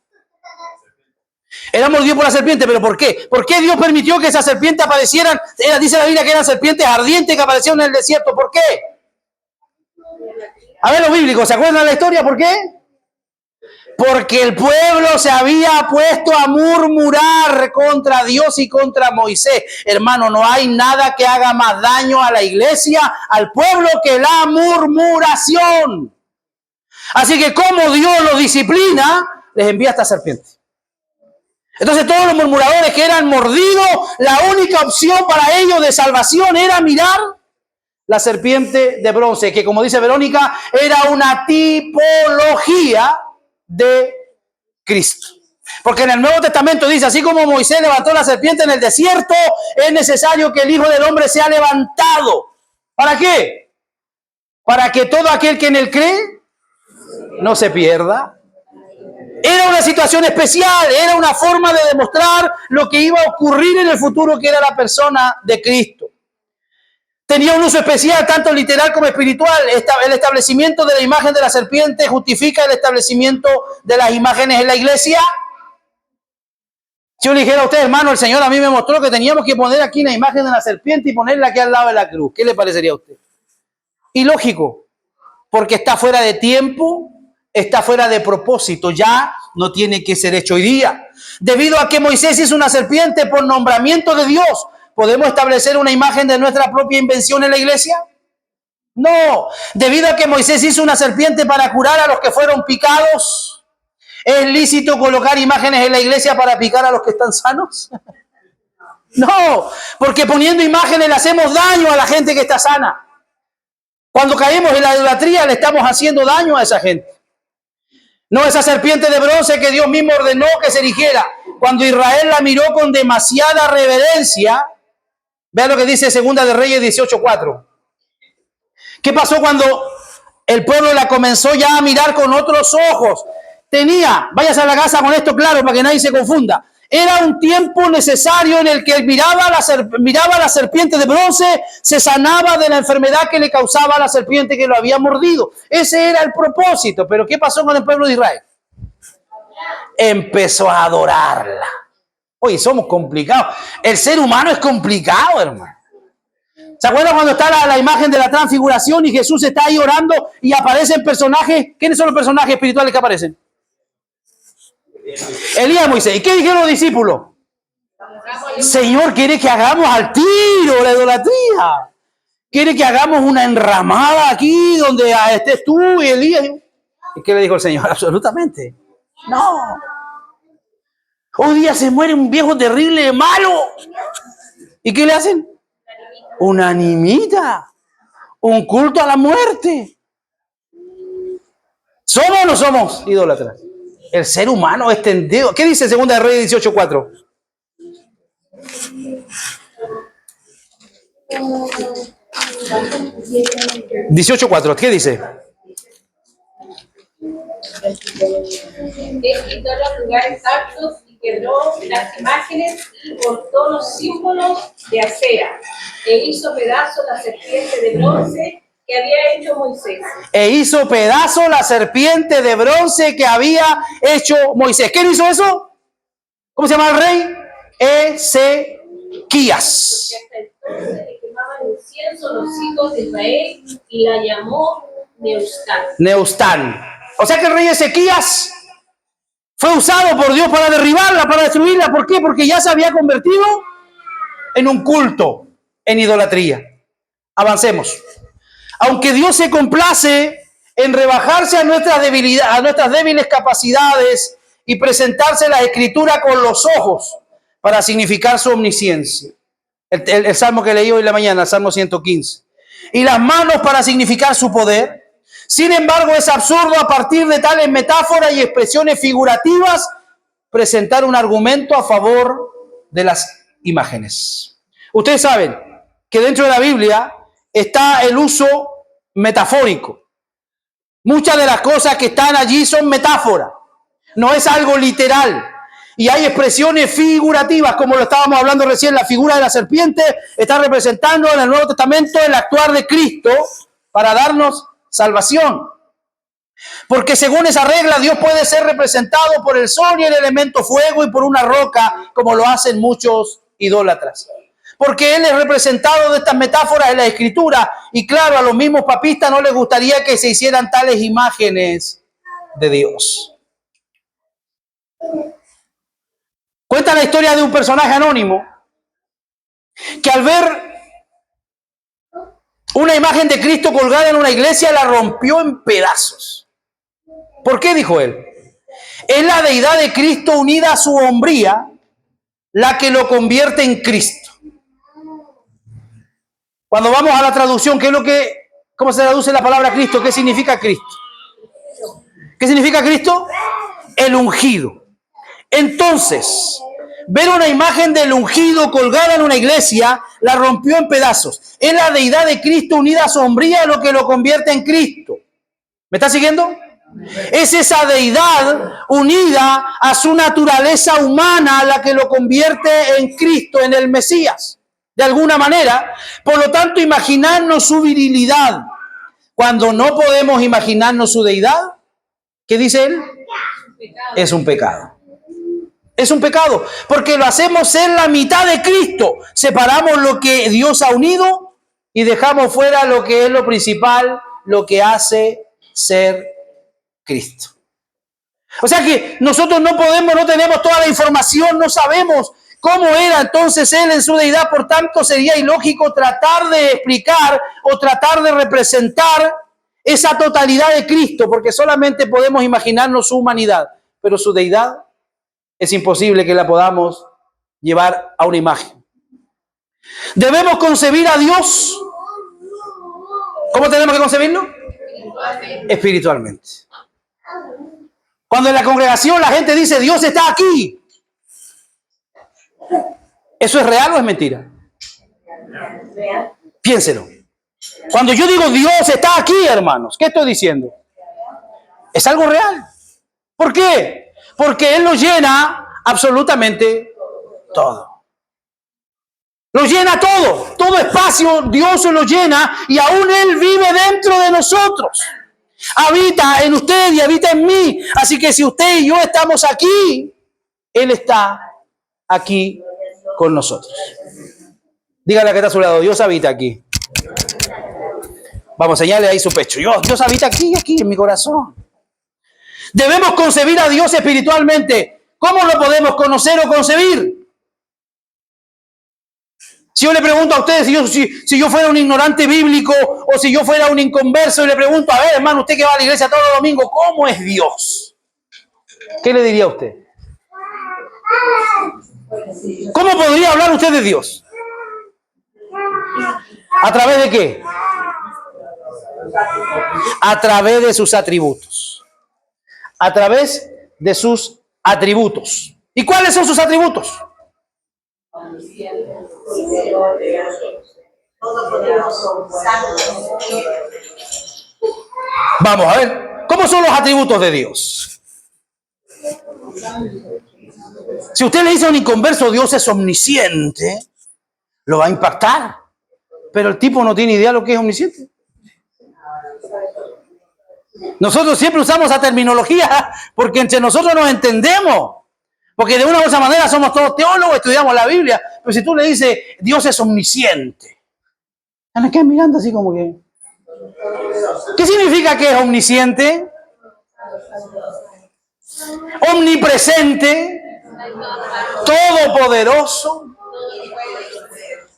Eran mordidos por la serpiente, ¿pero por qué? ¿Por qué Dios permitió que esas serpientes aparecieran? Dice la Biblia que eran serpientes ardientes que aparecieron en el desierto. ¿Por qué? A ver, los bíblicos, ¿se acuerdan de la historia? ¿Por qué? Porque el pueblo se había puesto a murmurar contra Dios y contra Moisés. Hermano, no hay nada que haga más daño a la iglesia, al pueblo, que la murmuración. Así que como Dios los disciplina, les envía esta serpiente. Entonces todos los murmuradores que eran mordidos, la única opción para ellos de salvación era mirar la serpiente de bronce, que como dice Verónica, era una tipología de Cristo. Porque en el Nuevo Testamento dice, así como Moisés levantó la serpiente en el desierto, es necesario que el Hijo del Hombre sea levantado. ¿Para qué? Para que todo aquel que en él cree no se pierda. Era una situación especial, era una forma de demostrar lo que iba a ocurrir en el futuro, que era la persona de Cristo. Tenía un uso especial, tanto literal como espiritual. El establecimiento de la imagen de la serpiente justifica el establecimiento de las imágenes en la iglesia. Si yo le dijera a usted, hermano, el Señor a mí me mostró que teníamos que poner aquí una imagen de la serpiente y ponerla aquí al lado de la cruz. ¿Qué le parecería a usted? Ilógico, porque está fuera de tiempo, está fuera de propósito, ya no tiene que ser hecho hoy día. Debido a que Moisés hizo una serpiente por nombramiento de Dios, ¿podemos establecer una imagen de nuestra propia invención en la iglesia? No. Debido a que Moisés hizo una serpiente para curar a los que fueron picados, ¿es lícito colocar imágenes en la iglesia para picar a los que están sanos? No, porque poniendo imágenes le hacemos daño a la gente que está sana. Cuando caemos en la idolatría le estamos haciendo daño a esa gente. No esa serpiente de bronce que Dios mismo ordenó que se erigiera. Cuando Israel la miró con demasiada reverencia, vea lo que dice Segunda de Reyes 18:4. ¿Qué pasó cuando el pueblo la comenzó ya a mirar con otros ojos? Váyase a la casa con esto claro para que nadie se confunda. Era un tiempo necesario en el que miraba la serpiente de bronce, se sanaba de la enfermedad que le causaba a la serpiente que lo había mordido. Ese era el propósito. Pero ¿qué pasó con el pueblo de Israel? Empezó a adorarla. Oye, somos complicados. El ser humano es complicado, hermano. ¿Se acuerdan cuando está la imagen de la transfiguración y Jesús está ahí orando y aparecen personajes? ¿Quiénes son los personajes espirituales que aparecen? Elías y Moisés. ¿Y qué dijeron los discípulos? Señor, quiere que hagamos al tiro la idolatría. Quiere que hagamos una enramada aquí donde estés tú y Elías. ¿Y qué le dijo el Señor? Absolutamente. No. Hoy día se muere un viejo terrible, malo. ¿Y qué le hacen? Una animita. Un culto a la muerte. ¿Somos o no somos idólatras? El ser humano es tendido. ¿Qué dice Segunda de Reyes 18:4? ¿Qué dice? Quitó los lugares altos y quebró las imágenes y cortó los símbolos de acera e hizo pedazos la serpiente de bronce que había hecho Moisés. ¿Quién hizo eso? ¿Cómo se llama el rey? Ezequías. Porque hasta entonces le quemaban incienso los hijos de Israel y la llamó Neustán. O sea que el rey Ezequías fue usado por Dios para derribarla, para destruirla. ¿Por qué? Porque ya se había convertido en un culto, en idolatría. Avancemos. Aunque Dios se complace en rebajarse a nuestras debilidades, a nuestras débiles capacidades y presentarse la Escritura con los ojos para significar su omnisciencia. El salmo que leí hoy en la mañana, el Salmo 115. Y las manos para significar su poder. Sin embargo, es absurdo a partir de tales metáforas y expresiones figurativas presentar un argumento a favor de las imágenes. Ustedes saben que dentro de la Biblia está el uso metafórico. Muchas de las cosas que están allí son metáforas, no es algo literal. Y hay expresiones figurativas, como lo estábamos hablando recién, la figura de la serpiente está representando en el Nuevo Testamento el actuar de Cristo para darnos salvación. Porque según esa regla, Dios puede ser representado por el sol y el elemento fuego y por una roca, como lo hacen muchos idólatras. Porque Él es representado de estas metáforas en la Escritura. Y claro, a los mismos papistas no les gustaría que se hicieran tales imágenes de Dios. Cuenta la historia de un personaje anónimo que al ver una imagen de Cristo colgada en una iglesia la rompió en pedazos. ¿Por qué? Dijo él. Es la deidad de Cristo unida a su hombría la que lo convierte en Cristo. Cuando vamos a la traducción, ¿cómo se traduce la palabra Cristo? ¿Qué significa Cristo? ¿Qué significa Cristo? El ungido. Entonces, ver una imagen del ungido colgada en una iglesia la rompió en pedazos. Es la deidad de Cristo unida a su hombría lo que lo convierte en Cristo. ¿Me está siguiendo? Es esa deidad unida a su naturaleza humana la que lo convierte en Cristo, en el Mesías. de alguna manera. Por lo tanto, imaginarnos su virilidad cuando no podemos imaginarnos su deidad, ¿qué dice él? Es un pecado. Es un pecado, porque lo hacemos en la mitad de Cristo. Separamos lo que Dios ha unido y dejamos fuera lo que es lo principal, lo que hace ser Cristo. O sea que nosotros no tenemos toda la información, no sabemos cómo era entonces Él en su deidad. Por tanto, sería ilógico tratar de explicar o tratar de representar esa totalidad de Cristo, porque solamente podemos imaginarnos su humanidad, pero su deidad es imposible que la podamos llevar a una imagen. Debemos concebir a Dios. ¿Cómo tenemos que concebirlo? Espiritualmente. Cuando en la congregación la gente dice Dios está aquí, ¿eso es real o es mentira? Piénselo. Cuando yo digo Dios está aquí, hermanos, ¿qué estoy diciendo? Es algo real. ¿Por qué? Porque Él lo llena absolutamente todo. Lo llena todo. Todo espacio Dios lo llena y aún Él vive dentro de nosotros. Habita en usted y habita en mí. Así que si usted y yo estamos aquí, Él está aquí con nosotros. Dígale a que está a su lado, Dios habita aquí. Vamos, señale ahí su pecho. Dios habita aquí en mi corazón. Debemos concebir a Dios espiritualmente. ¿Cómo lo podemos conocer o concebir? Si yo le pregunto a ustedes, si yo fuera un ignorante bíblico o si yo fuera un inconverso y le pregunto, a ver, hermano, usted que va a la iglesia todos los domingos, ¿cómo es Dios? ¿Qué le diría a usted? ¿Cómo podría hablar usted de Dios? ¿A través de qué? A través de sus atributos. A través de sus atributos. ¿Y cuáles son sus atributos? Vamos a ver, ¿cómo son los atributos de Dios? Si usted le dice a un inconverso Dios es omnisciente, lo va a impactar. Pero el tipo no tiene idea de lo que es omnisciente. Nosotros siempre usamos esa terminología porque entre nosotros nos entendemos. Porque de una u otra manera somos todos teólogos, estudiamos la Biblia. Pero si tú le dices, Dios es omnisciente, me quedan mirando así como que... ¿Qué significa que es omnisciente? Omnipresente, todopoderoso,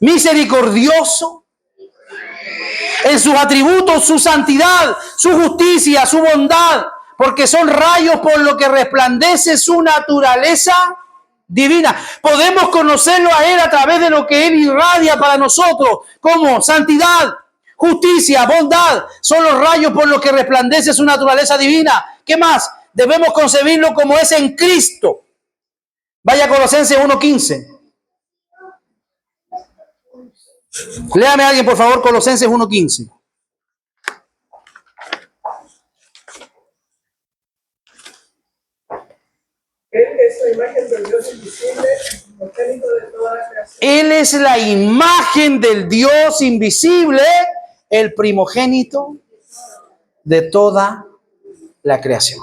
misericordioso. En sus atributos, su santidad, su justicia, su bondad, porque son rayos por lo que resplandece su naturaleza divina. Podemos conocerlo a Él a través de lo que Él irradia para nosotros, como santidad, justicia, bondad. Son los rayos por los que resplandece su naturaleza divina. ¿Qué más? Debemos concebirlo como es en Cristo. Vaya a Colosenses 1:15. Léame a alguien, por favor, Colosenses 1:15. Él es la imagen del Dios invisible, primogénito de toda la creación. Él es la imagen del Dios invisible, el primogénito de toda la creación.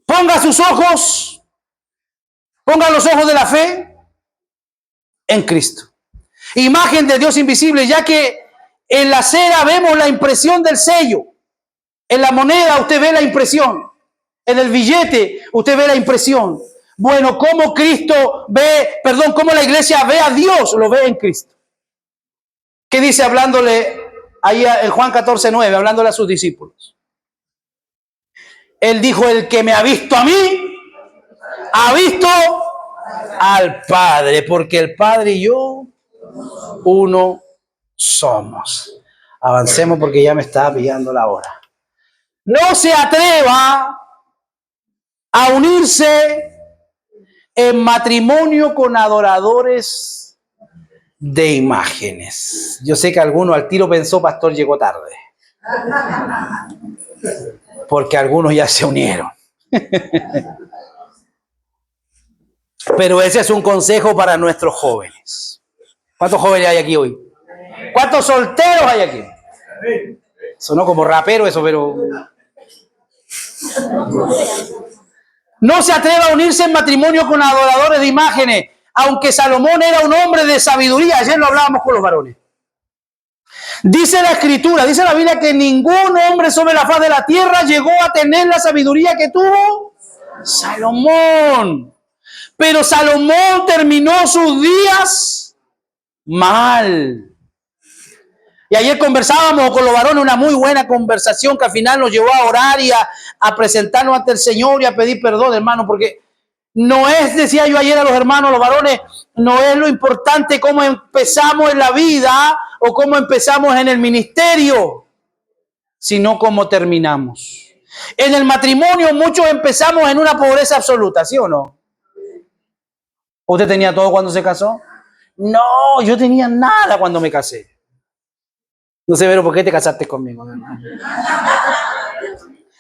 Ponga los ojos de la fe en Cristo. Imagen de Dios invisible, ya que en la cera vemos la impresión del sello. En la moneda usted ve la impresión. En el billete usted ve la impresión. Bueno, ¿cómo cómo la iglesia ve a Dios? Lo ve en Cristo. ¿Qué dice hablándole ahí en Juan 14:9, hablándole a sus discípulos? Él dijo, el que me ha visto a mí, ha visto al Padre, porque el Padre y yo, uno somos. Avancemos porque ya me está pillando la hora. No se atreva a unirse en matrimonio con adoradores de imágenes. Yo sé que alguno al tiro pensó, pastor, llegó tarde. Porque algunos ya se unieron. Pero ese es un consejo para nuestros jóvenes. ¿Cuántos jóvenes hay aquí hoy? ¿Cuántos solteros hay aquí? Sonó como rapero eso, pero... No se atreva a unirse en matrimonio con adoradores de imágenes, aunque Salomón era un hombre de sabiduría. Ayer lo hablábamos con los varones. Dice la Escritura, dice la Biblia que ningún hombre sobre la faz de la tierra llegó a tener la sabiduría que tuvo Salomón. Pero Salomón terminó sus días mal. Y ayer conversábamos con los varones, una muy buena conversación que al final nos llevó a orar y a presentarnos ante el Señor y a pedir perdón, hermano, porque no es, decía yo ayer a los hermanos, los varones, no es lo importante cómo empezamos en la vida o cómo empezamos en el ministerio, sino cómo terminamos. En el matrimonio muchos empezamos en una pobreza absoluta, ¿sí o no? ¿Usted tenía todo cuando se casó? No, yo tenía nada cuando me casé. No sé, pero ¿por qué te casaste conmigo?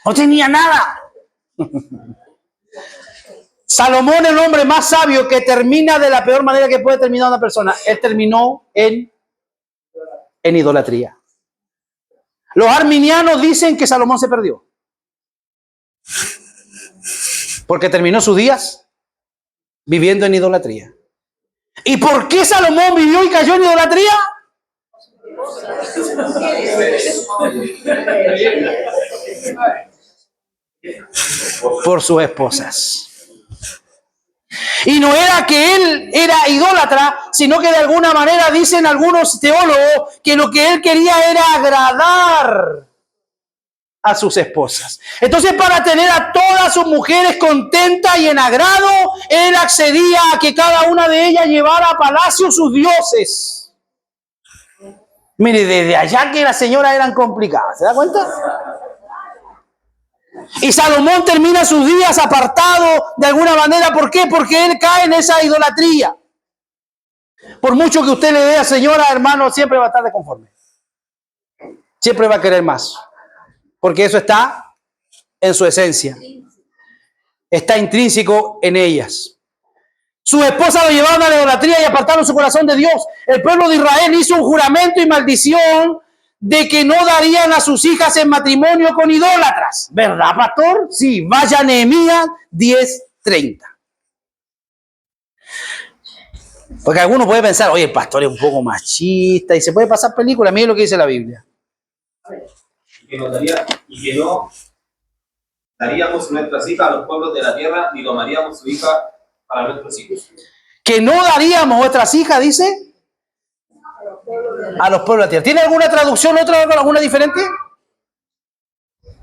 No tenía nada. Salomón, el hombre más sabio que termina de la peor manera que puede terminar una persona, él terminó en idolatría. Los arminianos dicen que Salomón se perdió. Porque terminó sus días viviendo en idolatría. ¿Y por qué Salomón vivió y cayó en idolatría? Por sus esposas. Y no era que él era idólatra, sino que de alguna manera dicen algunos teólogos que lo que él quería era agradar a sus esposas. Entonces, para tener a todas sus mujeres contentas y en agrado, él accedía a que cada una de ellas llevara a palacio sus dioses. Mire, desde allá que las señoras eran complicadas, ¿se da cuenta? Y Salomón termina sus días apartado de alguna manera. ¿Por qué? Porque él cae en esa idolatría. Por mucho que usted le dé a señora, hermano, siempre va a estar desconforme. Siempre va a querer más. Porque eso está en su esencia. Está intrínseco en ellas. Sus esposas lo llevaron a la idolatría y apartaron su corazón de Dios. El pueblo de Israel hizo un juramento y maldición de que no darían a sus hijas en matrimonio con idólatras. ¿Verdad, pastor? Sí, vaya a Nehemías 10:30. Porque alguno puede pensar, oye, el pastor es un poco machista y se puede pasar película. Miren lo que dice la Biblia. Y que no daríamos nuestras hijas a los pueblos de la tierra, ni tomaríamos su hija para nuestros hijos. Que no daríamos nuestras hijas, dice, a los pueblos de la tierra. ¿Tiene alguna traducción, alguna diferente?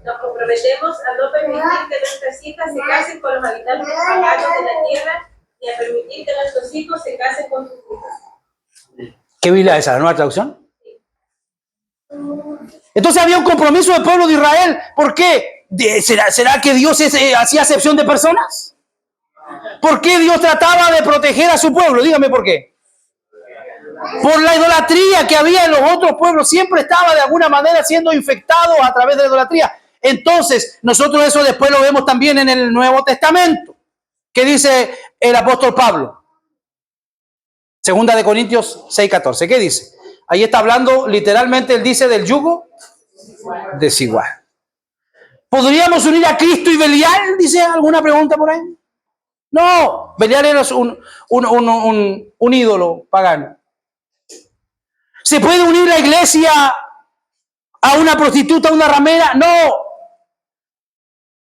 Nos comprometemos a no permitir que nuestras hijas se casen con los habitantes paganos de la tierra, ni a permitir que nuestros hijos se casen con sus hijas. ¿Qué Biblia es esa? ¿La nueva traducción? Entonces había un compromiso del pueblo de Israel. ¿Por qué? ¿Será que Dios hacía acepción de personas? ¿Por qué Dios trataba de proteger a su pueblo? Dígame por qué. Por la idolatría que había en los otros pueblos. Siempre estaba de alguna manera siendo infectado a través de la idolatría. Entonces, nosotros eso después lo vemos también en el Nuevo Testamento. ¿Qué dice el apóstol Pablo? Segunda de Corintios 6:14. ¿Qué dice? Ahí está hablando, literalmente, él dice del yugo desigual. ¿Podríamos unir a Cristo y Belial? ¿Dice alguna pregunta por ahí? No, Belial era un ídolo pagano. ¿Se puede unir la iglesia a una prostituta, a una ramera? No.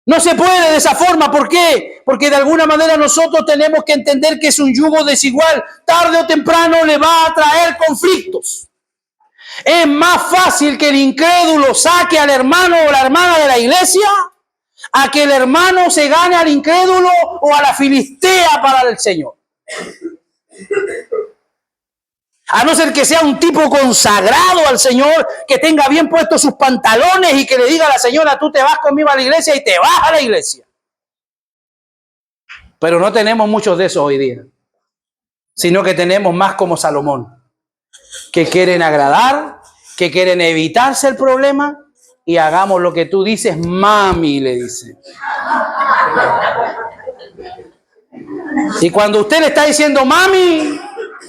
No se puede de esa forma. ¿Por qué? Porque de alguna manera nosotros tenemos que entender que es un yugo desigual. Tarde o temprano le va a traer conflictos. Es más fácil que el incrédulo saque al hermano o la hermana de la iglesia a que el hermano se gane al incrédulo o a la filistea para el Señor. A no ser que sea un tipo consagrado al Señor, que tenga bien puestos sus pantalones y que le diga a la señora, tú te vas conmigo a la iglesia y te vas a la iglesia. Pero no tenemos muchos de esos hoy día, sino que tenemos más como Salomón, que quieren agradar, que quieren evitarse el problema y hagamos lo que tú dices, mami, le dice. Y cuando usted le está diciendo mami,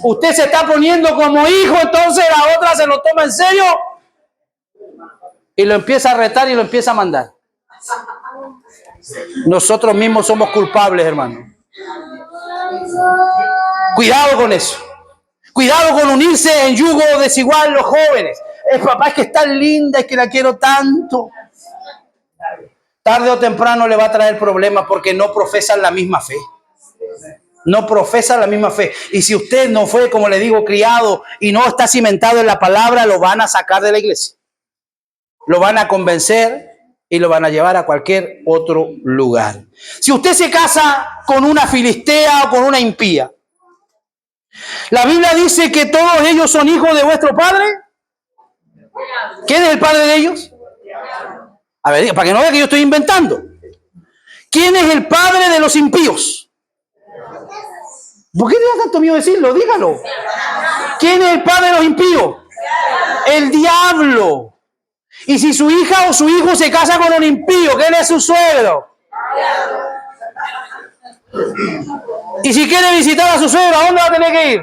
usted se está poniendo como hijo, entonces la otra se lo toma en serio y lo empieza a retar y lo empieza a mandar. Nosotros mismos somos culpables, hermano. Cuidado con eso. Cuidado con unirse en yugo desigual los jóvenes. Papá, es que es tan linda, es que la quiero tanto. Tarde o temprano le va a traer problemas porque no profesan la misma fe. No profesan la misma fe. Y si usted no fue, como le digo, criado y no está cimentado en la palabra, lo van a sacar de la iglesia. Lo van a convencer y lo van a llevar a cualquier otro lugar. Si usted se casa con una filistea o con una impía, la Biblia dice que todos ellos son hijos de vuestro padre. ¿Quién es el padre de ellos? A ver, para que no vea que yo estoy inventando. ¿Quién es el padre de los impíos? ¿Por qué le da tanto miedo decirlo? Dígalo. ¿Quién es el padre de los impíos? El diablo. Y si su hija o su hijo se casa con un impío, ¿quién es su suegro? Y si quiere visitar a su suegro, ¿a dónde va a tener que ir?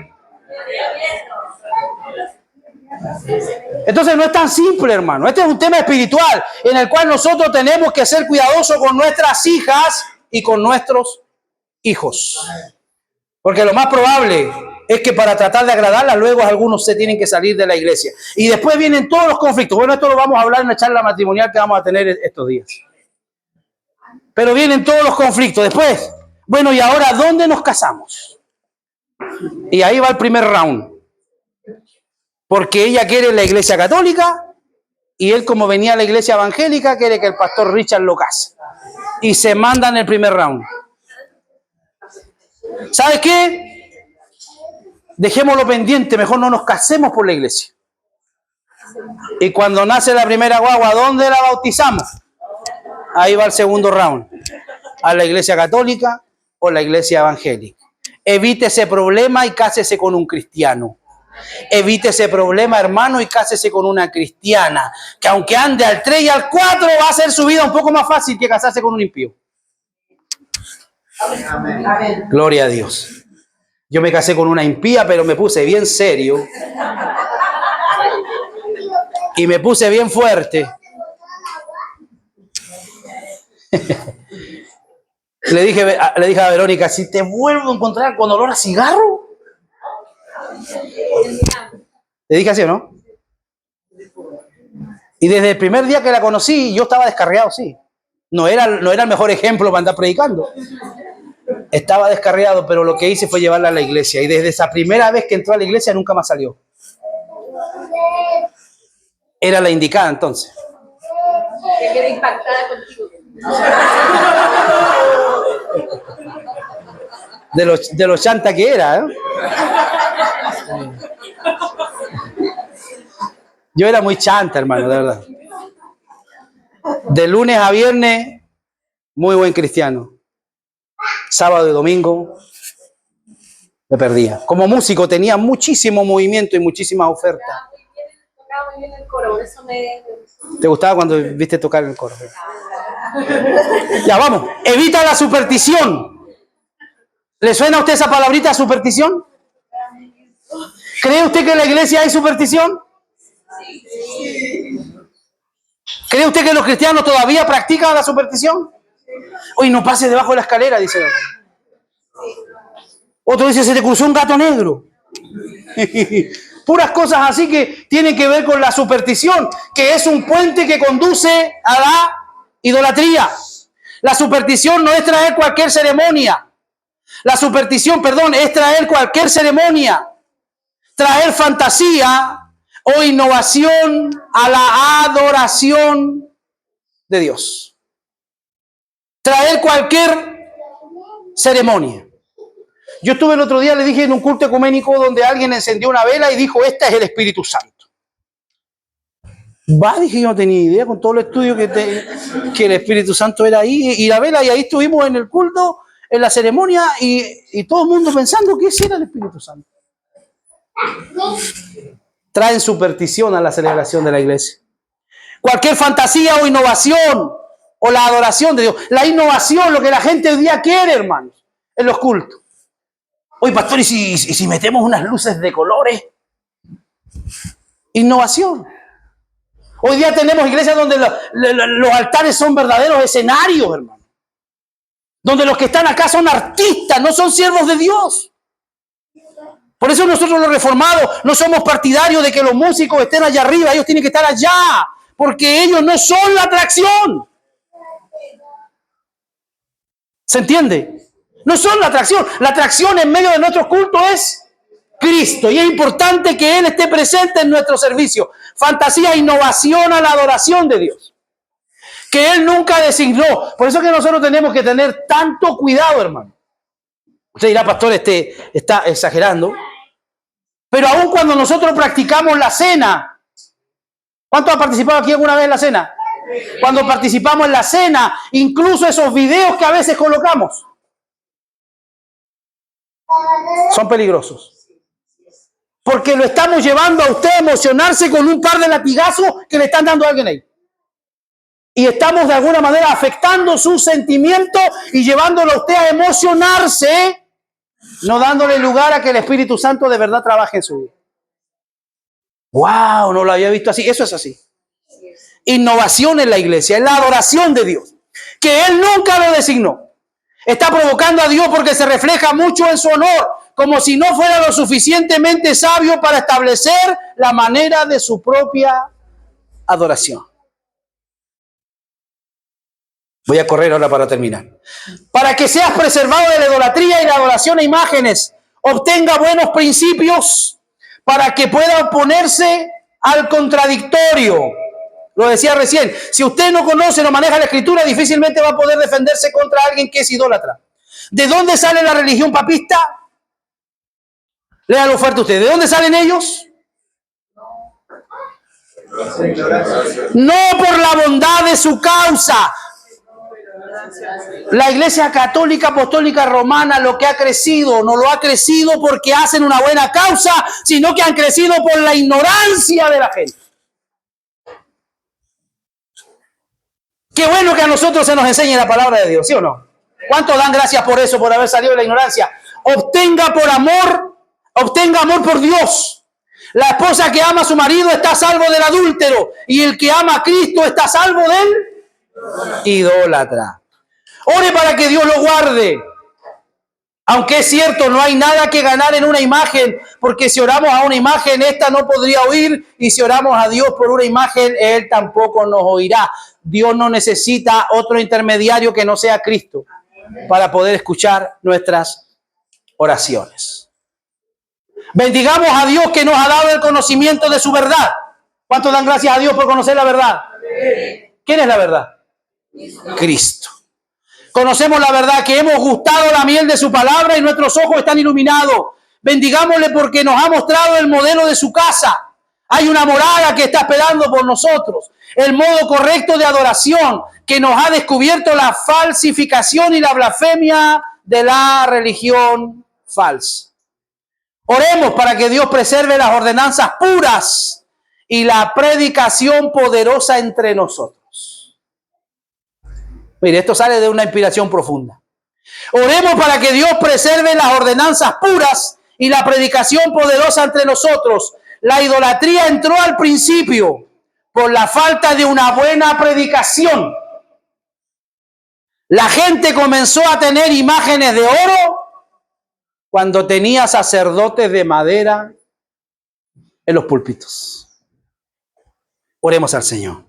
Entonces no es tan simple, hermano. Este es un tema espiritual en el cual nosotros tenemos que ser cuidadosos con nuestras hijas y con nuestros hijos. Porque lo más probable es que para tratar de agradarla, luego algunos se tienen que salir de la iglesia. Y después vienen todos los conflictos. Bueno, esto lo vamos a hablar en la charla matrimonial que vamos a tener estos días. Pero vienen todos los conflictos. Después, bueno, ¿y ahora dónde nos casamos? Y ahí va el primer round. Porque ella quiere la iglesia católica y él, como venía a la iglesia evangélica, quiere que el pastor Richard lo case. Y se mandan el primer round. ¿Sabes qué? Dejémoslo pendiente, mejor no nos casemos por la iglesia. Y cuando nace la primera guagua, ¿dónde la bautizamos? Ahí va el segundo round. ¿A la iglesia católica o la iglesia evangélica? Evite ese problema y cásese con un cristiano. Evite ese problema, hermano, y cásese con una cristiana, que aunque ande al 3 y al 4, va a hacer su vida un poco más fácil que casarse con un impío. Amén. Amén. Gloria a Dios. Yo me casé con una impía, pero me puse bien serio. Y me puse bien fuerte. Le dije a Verónica, si te vuelvo a encontrar con olor a cigarro. ¿Le dije así o no? Y desde el primer día que la conocí, yo estaba descarriado, sí. No era el mejor ejemplo para andar predicando. Estaba descarriado, pero lo que hice fue llevarla a la iglesia. Y desde esa primera vez que entró a la iglesia, nunca más salió. Era la indicada entonces. Me quedé impactada contigo. De los chanta que era, ¿eh? Yo era muy chanta, hermano, de verdad. De lunes a viernes, muy buen cristiano. Sábado y domingo, me perdía. Como músico tenía muchísimo movimiento y muchísimas ofertas. Tocaba muy bien el coro, por eso me... ¿Te gustaba cuando viste tocar el coro? Ya, vamos. Evita la superstición. ¿Le suena a usted esa palabrita, superstición? ¿Cree usted que en la iglesia hay superstición? ¿Cree usted que los cristianos todavía practican la superstición? Hoy no pases debajo de la escalera, dice. Otro dice, se te cruzó un gato negro. Puras cosas así que tienen que ver con la superstición, que es un puente que conduce a la idolatría. La superstición no es traer cualquier ceremonia. La superstición, es traer cualquier ceremonia. Traer fantasía o innovación a la adoración de Dios. Traer cualquier ceremonia. Yo estuve el otro día, le dije, en un culto ecuménico donde alguien encendió una vela y dijo, esta es el Espíritu Santo. Dije, yo no tenía idea con todo el estudio que el Espíritu Santo era ahí. Y la vela, y ahí estuvimos en el culto, en la ceremonia, y todo el mundo pensando que ese era el Espíritu Santo. Traen superstición a la celebración de la iglesia. Cualquier fantasía o innovación o la adoración de Dios. La innovación, lo que la gente hoy día quiere, hermanos, en los cultos. Oye, pastor, ¿y si metemos unas luces de colores? Innovación. Hoy día tenemos iglesias donde los altares son verdaderos escenarios, hermano. Donde los que están acá son artistas, no son siervos de Dios. Por eso nosotros los reformados no somos partidarios de que los músicos estén allá arriba, ellos tienen que estar allá, porque ellos no son la atracción. ¿Se entiende? No son la atracción en medio de nuestro culto es Cristo, y es importante que Él esté presente en nuestro servicio. Fantasía, innovación a la adoración de Dios, que Él nunca designó. Por eso es que nosotros tenemos que tener tanto cuidado, hermano. Usted dirá, pastor, está exagerando. Pero aún cuando nosotros practicamos la cena, ¿cuántos han participado aquí alguna vez en la cena? Cuando participamos en la cena, incluso esos videos que a veces colocamos, son peligrosos. Porque lo estamos llevando a usted a emocionarse con un par de latigazos que le están dando a alguien ahí. Y estamos de alguna manera afectando sus sentimientos y llevándolo a usted a emocionarse, no dándole lugar a que el Espíritu Santo de verdad trabaje en su vida. ¡Wow! No lo había visto así. Eso es así. Innovación en la iglesia, en la adoración de Dios, que Él nunca lo designó. Está provocando a Dios porque se refleja mucho en su honor, como si no fuera lo suficientemente sabio para establecer la manera de su propia adoración. Voy a correr ahora para terminar. Para que seas preservado de la idolatría y la adoración a imágenes, obtenga buenos principios para que pueda oponerse al contradictorio. Lo decía recién, si usted no conoce, no maneja la escritura, difícilmente va a poder defenderse contra alguien que es idólatra. ¿De dónde sale la religión papista? Léalo fuerte usted. ¿De dónde salen ellos? No por la bondad de su causa. La Iglesia Católica Apostólica Romana lo que ha crecido, no lo ha crecido porque hacen una buena causa, sino que han crecido por la ignorancia de la gente. Qué bueno que a nosotros se nos enseñe la palabra de Dios, ¿sí o no? ¿Cuántos dan gracias por eso, por haber salido de la ignorancia? Obtenga amor por Dios. La esposa que ama a su marido está a salvo del adúltero, y el que ama a Cristo está a salvo del idólatra. Ore para que Dios lo guarde. Aunque es cierto, no hay nada que ganar en una imagen, porque si oramos a una imagen, esta no podría oír, y si oramos a Dios por una imagen, Él tampoco nos oirá. Dios no necesita otro intermediario que no sea Cristo para poder escuchar nuestras oraciones. Bendigamos a Dios que nos ha dado el conocimiento de su verdad. ¿Cuántos dan gracias a Dios por conocer la verdad? ¿Quién es la verdad? Cristo. Conocemos la verdad, que hemos gustado la miel de su palabra y nuestros ojos están iluminados. Bendigámosle porque nos ha mostrado el modelo de su casa. Hay una morada que está esperando por nosotros. El modo correcto de adoración que nos ha descubierto la falsificación y la blasfemia de la religión falsa. Oremos para que Dios preserve las ordenanzas puras y la predicación poderosa entre nosotros. Mire, esto sale de una inspiración profunda. Oremos para que Dios preserve las ordenanzas puras y la predicación poderosa entre nosotros. La idolatría entró al principio por la falta de una buena predicación. La gente comenzó a tener imágenes de oro cuando tenía sacerdotes de madera en los púlpitos. Oremos al Señor.